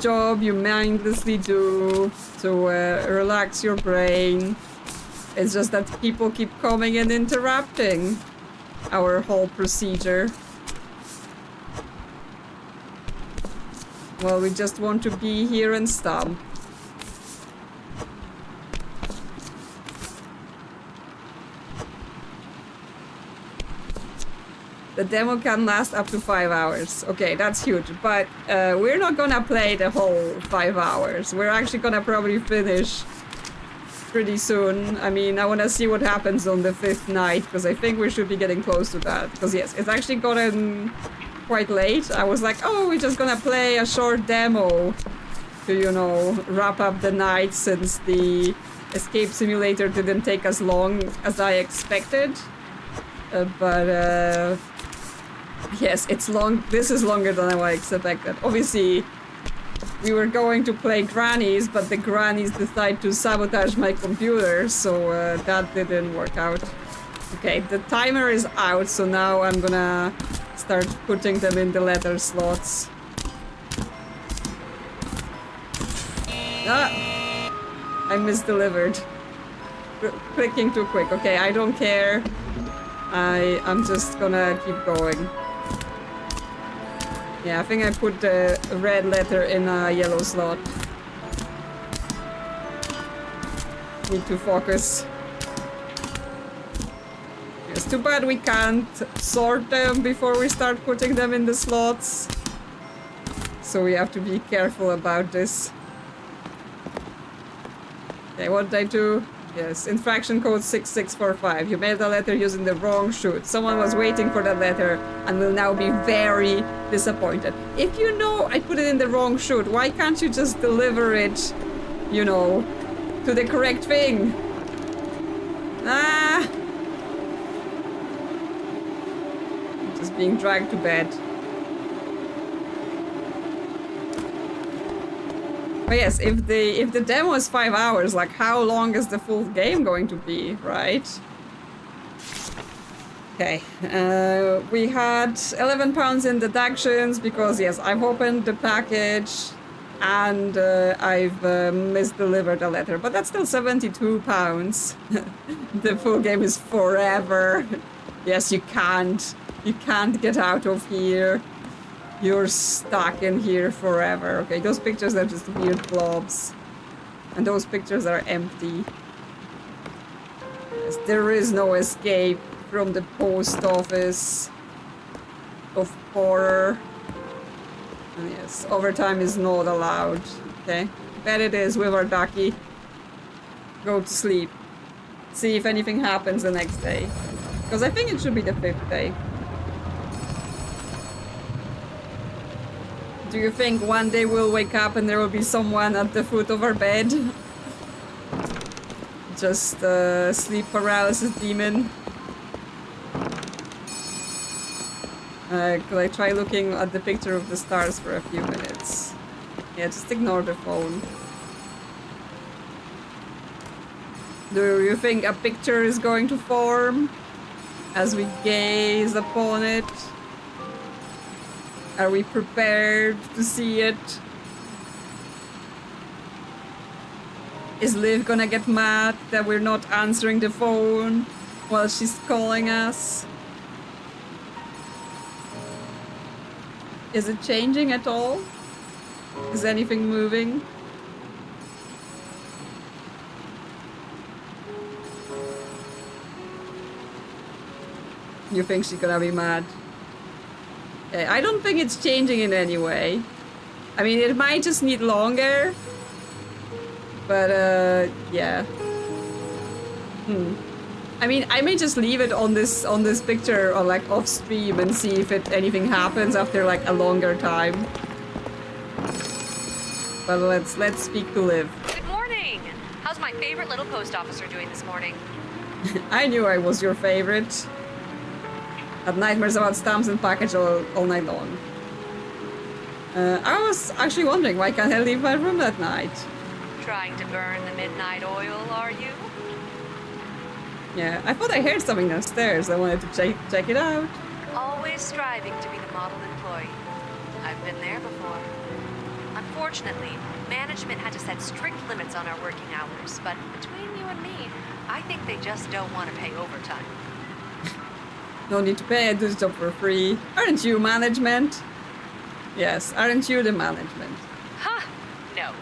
job you mindlessly do to relax your brain. It's just that people keep coming and interrupting our whole procedure. Well, we just want to be here and stamp. The demo can last up to 5 hours. Okay, that's huge, but we're not gonna play the whole 5 hours. We're actually gonna probably finish pretty soon. I mean, I wanna see what happens on the 5th night, because I think we should be getting close to that. Because yes, it's actually gotten quite late. I was like, oh, we're just gonna play a short demo to, you know, wrap up the night, since the escape simulator didn't take as long as I expected. But yes, it's long. This is longer than I expected. Obviously, we were going to play grannies, but the grannies decided to sabotage my computer, so that didn't work out. Okay, the timer is out, so now I'm gonna start putting them in the letter slots. Ah! I misdelivered. Clicking too quick. Okay, I don't care. I'm just gonna keep going. Yeah, I think I put the red letter in a yellow slot. Need to focus. too bad we can't sort them before we start putting them in the slots. So we have to be careful about this. Okay, what did I do? Yes, infraction code 6645. You mailed a letter using the wrong chute. Someone was waiting for that letter and will now be very disappointed. If you know I put it in the wrong chute, why can't you just deliver it, you know, to the correct thing? Ah! I'm just being dragged to bed. But yes, if the demo is 5 hours, like how long is the full game going to be, right? Okay, we had £11 in deductions because yes, I've opened the package and I've misdelivered a letter, but that's still £72. The full game is forever. Yes, you can't get out of here. You're stuck in here forever. Okay, those pictures are just weird blobs. And those pictures are empty. Yes, there is no escape from the post office of horror. And yes, overtime is not allowed. Okay, bet it is with our ducky. Go to sleep. See if anything happens the next day. Because I think it should be the 5th day. Do you think one day we'll wake up and there will be someone at the foot of our bed? Just sleep paralysis demon. Could I try looking at the picture of the stars for a few minutes? Yeah, just ignore the phone. Do you think a picture is going to form as we gaze upon it? Are we prepared to see it? Is Liv gonna get mad that we're not answering the phone while she's calling us? Is it changing at all? Is anything moving? You think she's gonna be mad? I don't think it's changing in any way. I mean, it might just need longer. But, yeah. I mean, I may just leave it on this picture or like off stream and see if anything happens after like a longer time. But let's speak to Liv. Good morning! How's my favorite little post officer doing this morning? I knew I was your favorite. Had nightmares about stamps and package all night long. I was actually wondering, why can't I leave my room at night? Trying to burn the midnight oil, are you? Yeah, I thought I heard something downstairs. I wanted to check it out. Always striving to be the model employee. I've been there before. Unfortunately, management had to set strict limits on our working hours, but between you and me, I think they just don't want to pay overtime. No need to pay, I do this job for free. Aren't you management? Yes, aren't you the management? Ha! No.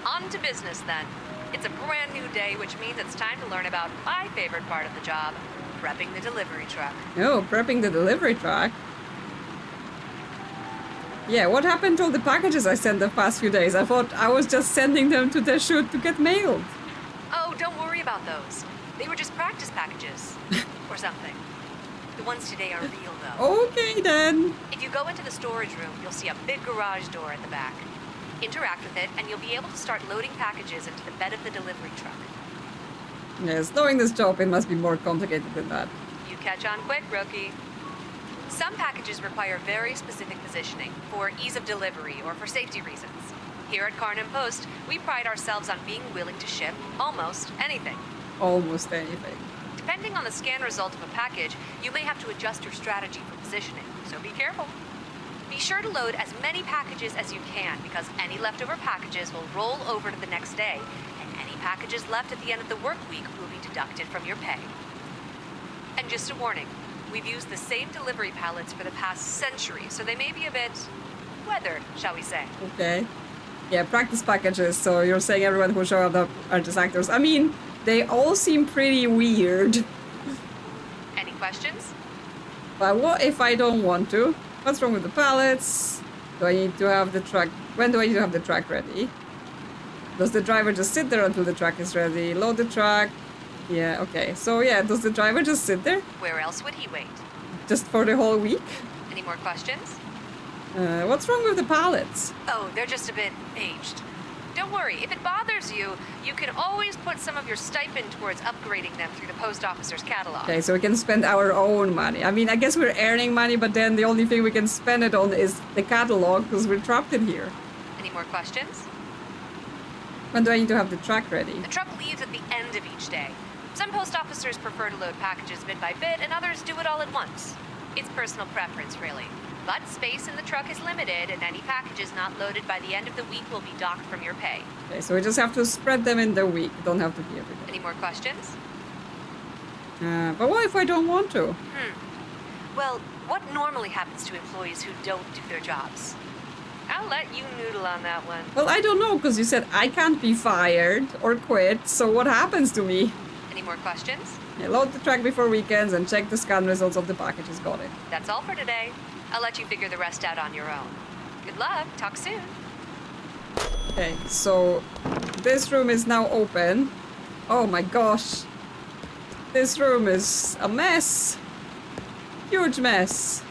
On to business then. It's a brand new day, which means it's time to learn about my favorite part of the job, prepping the delivery truck. Oh, prepping the delivery truck? Yeah, what happened to all the packages I sent the past few days? I thought I was just sending them to the chute to get mailed. Oh, don't worry about those. They were just practice packages. Or something. The ones today are real, though. Okay, then. If you go into the storage room, you'll see a big garage door at the back. Interact with it, and you'll be able to start loading packages into the bed of the delivery truck. Yes, knowing this job, it must be more complicated than that. You catch on quick, rookie. Some packages require very specific positioning for ease of delivery or for safety reasons. Here at Kharnym Post, we pride ourselves on being willing to ship almost anything. Almost anything. Depending on the scan result of a package, you may have to adjust your strategy for positioning, so be careful. Be sure to load as many packages as you can, because any leftover packages will roll over to the next day, and any packages left at the end of the work week will be deducted from your pay. And just a warning, we've used the same delivery pallets for the past century, so they may be a bit weathered, shall we say. Okay. Yeah, practice packages, so you're saying everyone who showed up are just actors. I mean, they all seem pretty weird. questions? But what if I don't want to? What's wrong with the pallets? Do I need to have the truck? When do I need to have the truck ready? Does the driver just sit there until the truck is ready? Load the truck. Yeah, okay. So yeah, does the driver just sit there? Where else would he wait? Just for the whole week? Any more questions? What's wrong with the pallets? Oh, they're just a bit aged. Don't worry, if it bothers you, you can always put some of your stipend towards upgrading them through the post officer's catalog. Okay, so we can spend our own money. I mean, I guess we're earning money, but then the only thing we can spend it on is the catalog because we're trapped in here. Any more questions? When do I need to have the truck ready? The truck leaves at the end of each day. Some post officers prefer to load packages bit by bit, and others do it all at once. It's personal preference, really. But space in the truck is limited, and any packages not loaded by the end of the week will be docked from your pay. Okay, so we just have to spread them in the week. Don't have to be every day. Any more questions? But what if I don't want to? Well, what normally happens to employees who don't do their jobs? I'll let you noodle on that one. Well, I don't know, because you said I can't be fired or quit, so what happens to me? Any more questions? Yeah, load the truck before weekends and check the scan results of the packages. Got it. That's all for today. I'll let you figure the rest out on your own. Good luck. Talk soon. Okay, so this room is now open. Oh my gosh. This room is a mess. Huge mess.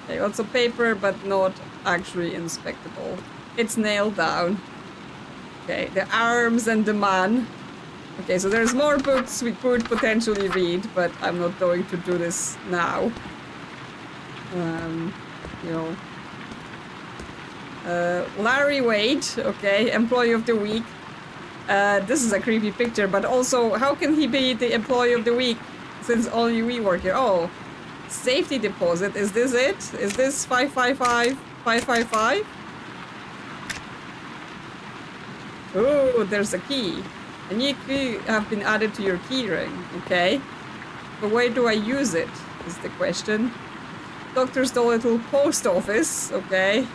Okay, lots of paper, but not actually inspectable. It's nailed down. Okay, the arms and the man. Okay, so there's more books we could potentially read, but I'm not going to do this now. You know. Larry Wade, okay, employee of the week. This is a creepy picture, but also, how can he be the employee of the week since only we work here? Oh, safety deposit, is this it? Is this 555? Oh, there's a key. A new key have been added to your keyring, okay. But where do I use it, is the question. Doctor's Dolittle post office, okay.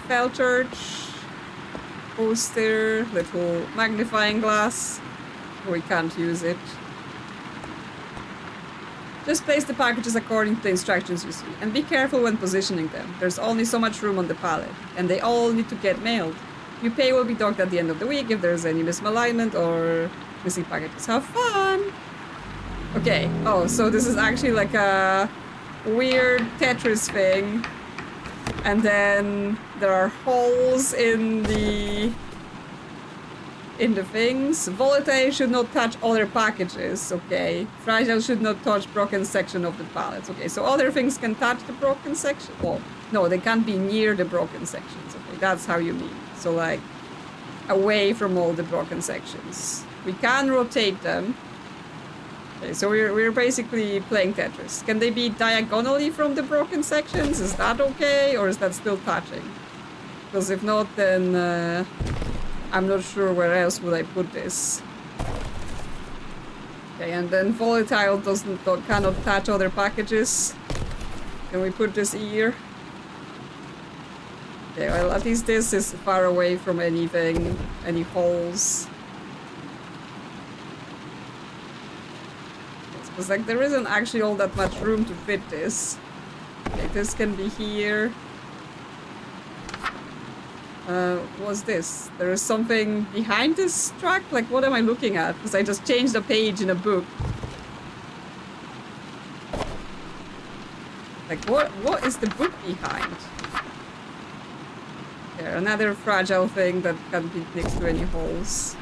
Fell church. Poster, little magnifying glass. We can't use it. Just place the packages according to the instructions you see, and be careful when positioning them. There's only so much room on the pallet, and they all need to get mailed. Your pay will be docked at the end of the week if there's any misalignment or missing packages. Have fun! Okay, oh, so this is actually like a weird Tetris thing. And then there are holes in the things. Volatile should not touch other packages, okay. Fragile should not touch broken section of the pallets, okay. So other things can touch the broken section. Well, no, they can't be near the broken sections, okay. That's how you mean. So like away from all the broken sections. We can rotate them. Okay, so we're basically playing Tetris. Can they be diagonally from the broken sections? Is that okay, or is that still touching? Because if not, then I'm not sure where else would I put this. Okay, and then volatile cannot touch other packages. Can we put this here? Okay, well, at least this is far away from anything, any holes. It's like there isn't actually all that much room to fit this. Okay, this can be here. What's this? There is something behind this truck? Like, what am I looking at? Because I just changed a page in a book. Like, what is the book behind? There, another fragile thing that can't be next to any holes.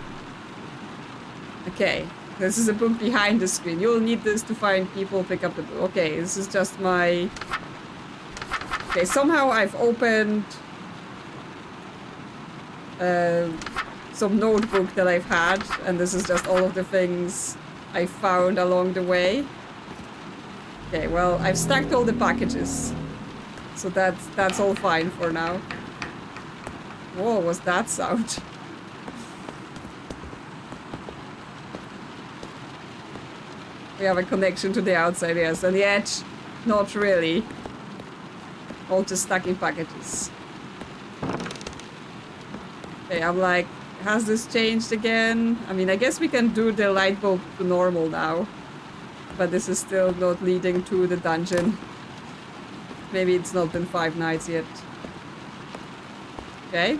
Okay. This is a book behind the screen. You'll need this to find people pick up the book. Okay, this is just my... Okay, somehow I've opened some notebook that I've had, and this is just all of the things I found along the way. Okay, well, I've stacked all the packages. So that's all fine for now. Whoa, what's that sound? We have a connection to the outside, yes, and yet, not really. All just stacking packages. Okay, I'm like, has this changed again? I mean, I guess we can do the light bulb to normal now. but this is still not leading to the dungeon. Maybe it's not been 5 nights yet. Okay.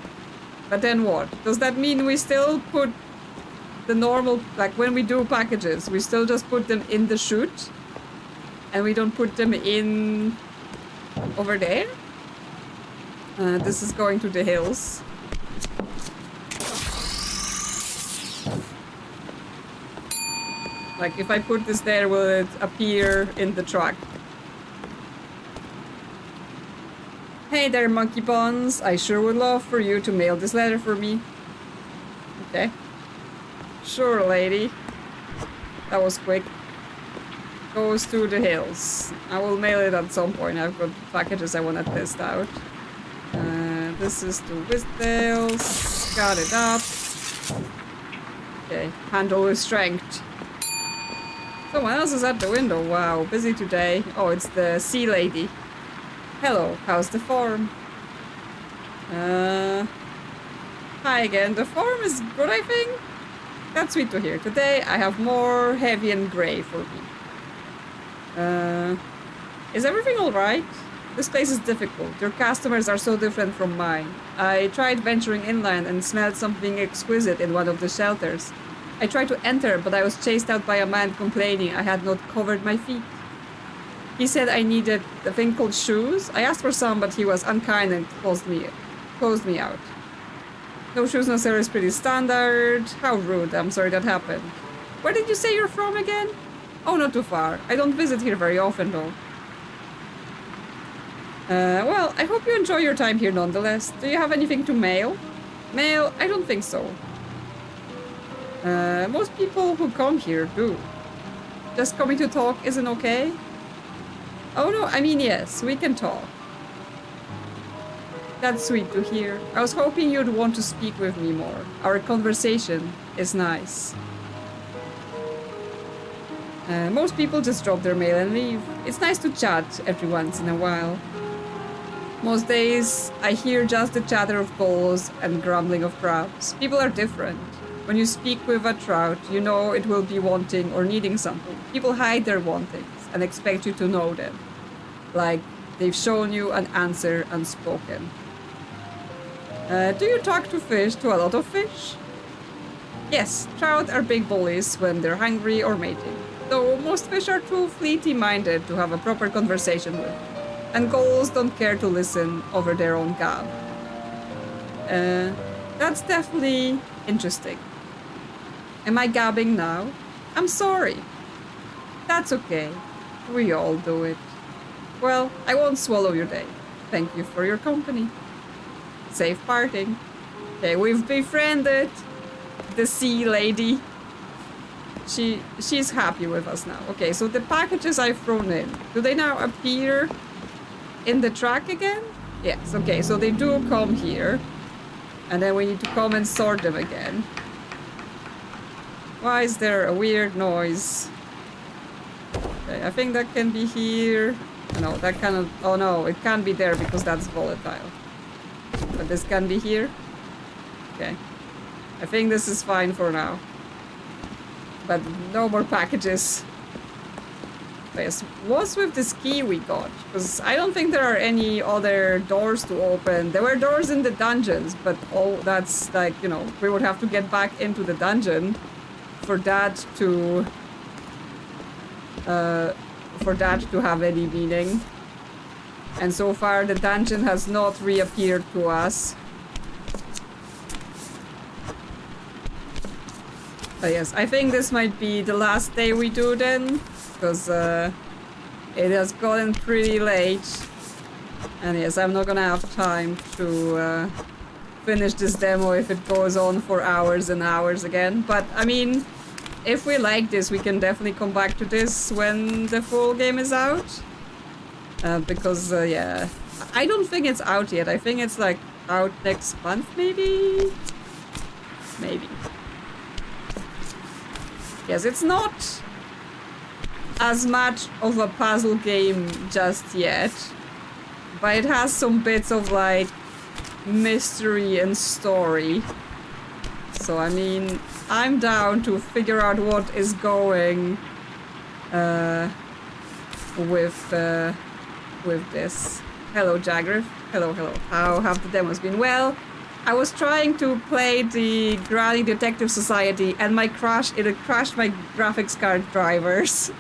But then what? Does that mean we still put the normal, like when we do packages, we still just put them in the chute? And we don't put them in over there? This is going to the hills. Like if I put this there, will it appear in the truck? Hey there, Monkey Buns. I sure would love for you to mail this letter for me. Okay. Sure, lady. That was quick. Goes to the hills. I will mail it at some point. I've got packages I want to test out. This is to Wisdales. Got it up. Okay. Handle with strength. Someone else is at the window. Wow, busy today. Oh, it's the sea lady. Hello, how's the farm? Hi again. The farm is good, I think. That's sweet to hear. Today I have more heavy and grey for me. Is everything alright? This place is difficult. Your customers are so different from mine. I tried venturing inland and smelled something exquisite in one of the shelters. I tried to enter, but I was chased out by a man complaining I had not covered my feet. He said I needed a thing called shoes. I asked for some, but he was unkind and closed me out. No shoes, no sir is pretty standard. How rude. I'm sorry that happened. Where did you say you're from again? Oh, not too far. I don't visit here very often, though. Well, I hope you enjoy your time here nonetheless. Do you have anything to mail? Mail? I don't think so. Most people who come here do. Just coming to talk isn't okay? Oh no, I mean yes, we can talk. That's sweet to hear. I was hoping you'd want to speak with me more. Our conversation is nice. Most people just drop their mail and leave. It's nice to chat every once in a while. Most days, I hear just the chatter of gulls and grumbling of crabs. People are different. When you speak with a trout, you know it will be wanting or needing something. People hide their wantings and expect you to know them. Like they've shown you an answer unspoken. Do you talk to fish, to a lot of fish? Yes, trout are big bullies when they're hungry or mating. Though most fish are too fleety-minded to have a proper conversation with. And gulls don't care to listen over their own gab. That's definitely interesting. Am I gabbing now? I'm sorry. That's okay. We all do it. Well, I won't swallow your day. Thank you for your company. Safe parting. Okay, we've befriended the sea lady. She's happy with us now. Okay, so the packages I've thrown in, do they now appear in the track again? Yes, okay, so they do come here. And then we need to come and sort them again. Why is there a weird noise? Okay, I think that can be here. No, that cannot... Oh no, it can't be there because that's volatile. But this can be here. Okay. I think this is fine for now. But no more packages. Yes, what's with this key we got? Because I don't think there are any other doors to open. There were doors in the dungeons, but oh, that's like, you know, we would have to get back into the dungeon for that to have any meaning. And so far the dungeon has not reappeared to us. But yes, I think this might be the last day we do then, because it has gotten pretty late. And yes, I'm not gonna have time to finish this demo if it goes on for hours and hours again. But I mean, if we like this, we can definitely come back to this when the full game is out. Because yeah, I don't think it's out yet. I think it's like out next month, maybe? Maybe. Yes, it's not as much of a puzzle game just yet, but it has some bits of like mystery and story. So I mean, I'm down to figure out what is going with this. Hello, Jagriff. Hello, hello. How have the demos been? Well, I was trying to play the Granny Detective Society, and it crashed my graphics card drivers.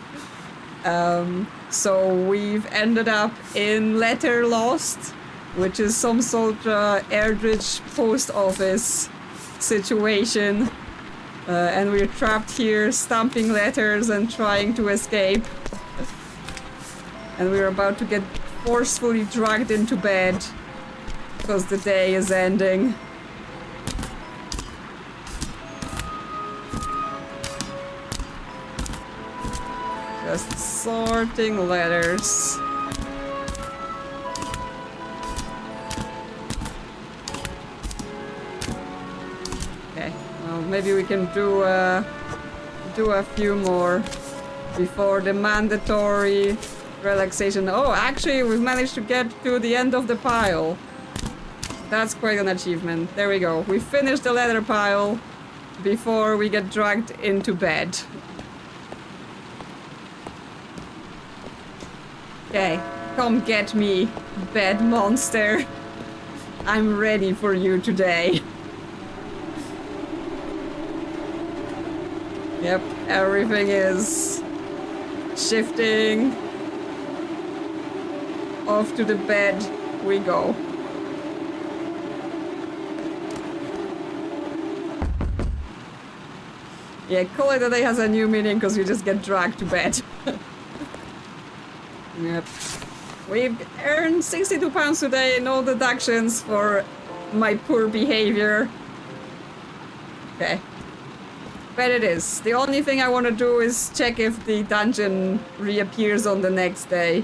So we've ended up in Letter Lost, which is some sort of eldritch post office situation. And we're trapped here, stamping letters and trying to escape. And we're about to get forcefully dragged into bed because the day is ending. Just sorting letters. Okay, well, maybe we can do a few more before the mandatory relaxation. Oh, actually, we've managed to get to the end of the pile. That's quite an achievement. There we go. We finished the letter pile before we get dragged into bed. Okay, come get me, bed monster. I'm ready for you today. Yep, everything is shifting. Off to the bed we go. Yeah, call it a day has a new meaning because you just get dragged to bed. Yep. We've earned £62 today, no deductions for my poor behavior. Okay. But it is. The only thing I want to do is check if the dungeon reappears on the next day.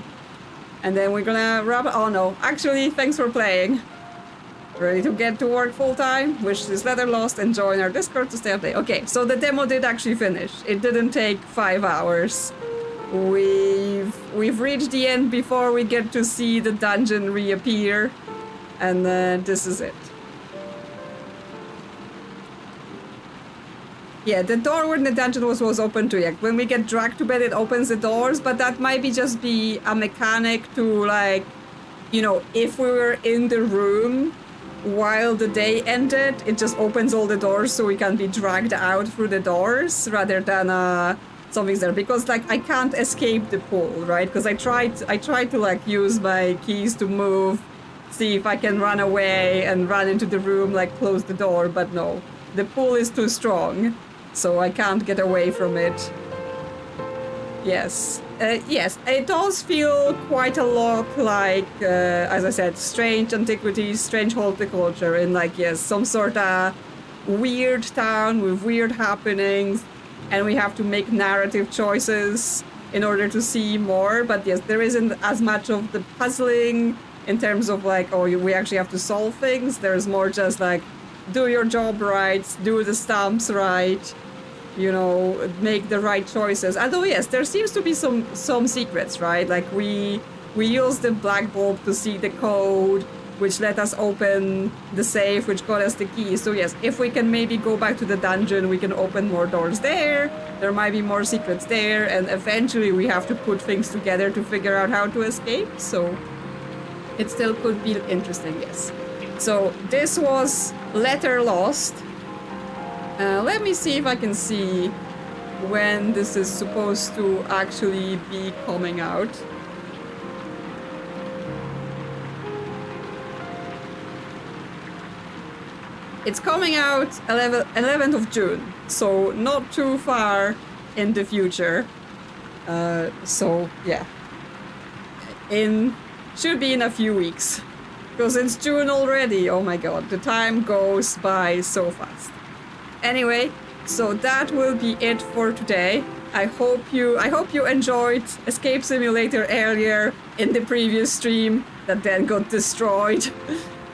And then we're gonna wrap it. Oh no, actually, thanks for playing. Ready to get to work full time? Wish this letter lost and join our Discord to stay updated. Okay, so the demo did actually finish. It didn't take 5 hours. We've reached the end before we get to see the dungeon reappear. And this is it. Yeah, the door when the dungeon was open to it. When we get dragged to bed, it opens the doors, but that might just be a mechanic to, like, you know, if we were in the room while the day ended, it just opens all the doors so we can be dragged out through the doors rather than something's there. Because, like, I can't escape the pool, right? Because I tried to, like, use my keys to move, see if I can run away and run into the room, like, close the door, but no. The pool is too strong. So I can't get away from it. Yes. Yes, it does feel quite a lot like, as I said, strange antiquities, strange horticulture in, like, yes, some sort of weird town with weird happenings, and we have to make narrative choices in order to see more. But yes, there isn't as much of the puzzling in terms of, like, oh, we actually have to solve things. There's more just, like, do your job right, do the stamps right, you know, make the right choices. Although yes, there seems to be some secrets, right? Like we used the black bulb to see the code, which let us open the safe, which got us the key. So yes, if we can maybe go back to the dungeon, we can open more doors there. There might be more secrets there, and eventually we have to put things together to figure out how to escape. So it still could be interesting, yes. So this was Letter Lost. Let me see if I can see when this is supposed to actually be coming out. It's coming out 11th of June, so not too far in the future. So yeah, should be in a few weeks. Because it's June already. Oh my god, the time goes by so fast. Anyway, so that will be it for today. I hope you enjoyed Escape Simulator earlier in the previous stream that then got destroyed.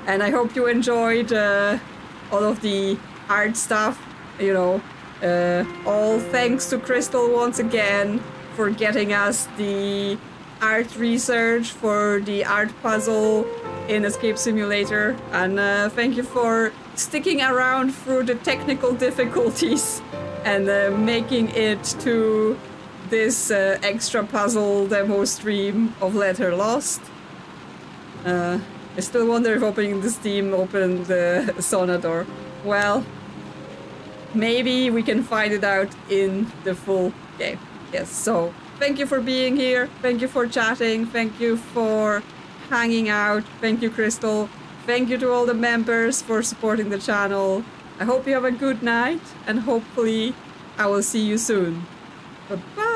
And I hope you enjoyed all of the art stuff, you know. All thanks to Crystal once again for getting us the art research for the art puzzle in Escape Simulator, and thank you for sticking around through the technical difficulties and making it to this extra puzzle demo stream of Letter Lost. I still wonder if opening the Steam opened the sauna door. Well, maybe we can find it out in the full game. Yes, so thank you for being here. Thank you for chatting. Thank you for hanging out. Thank you, Crystal. Thank you to all the members for supporting the channel. I hope you have a good night, and hopefully I will see you soon. Bye-bye.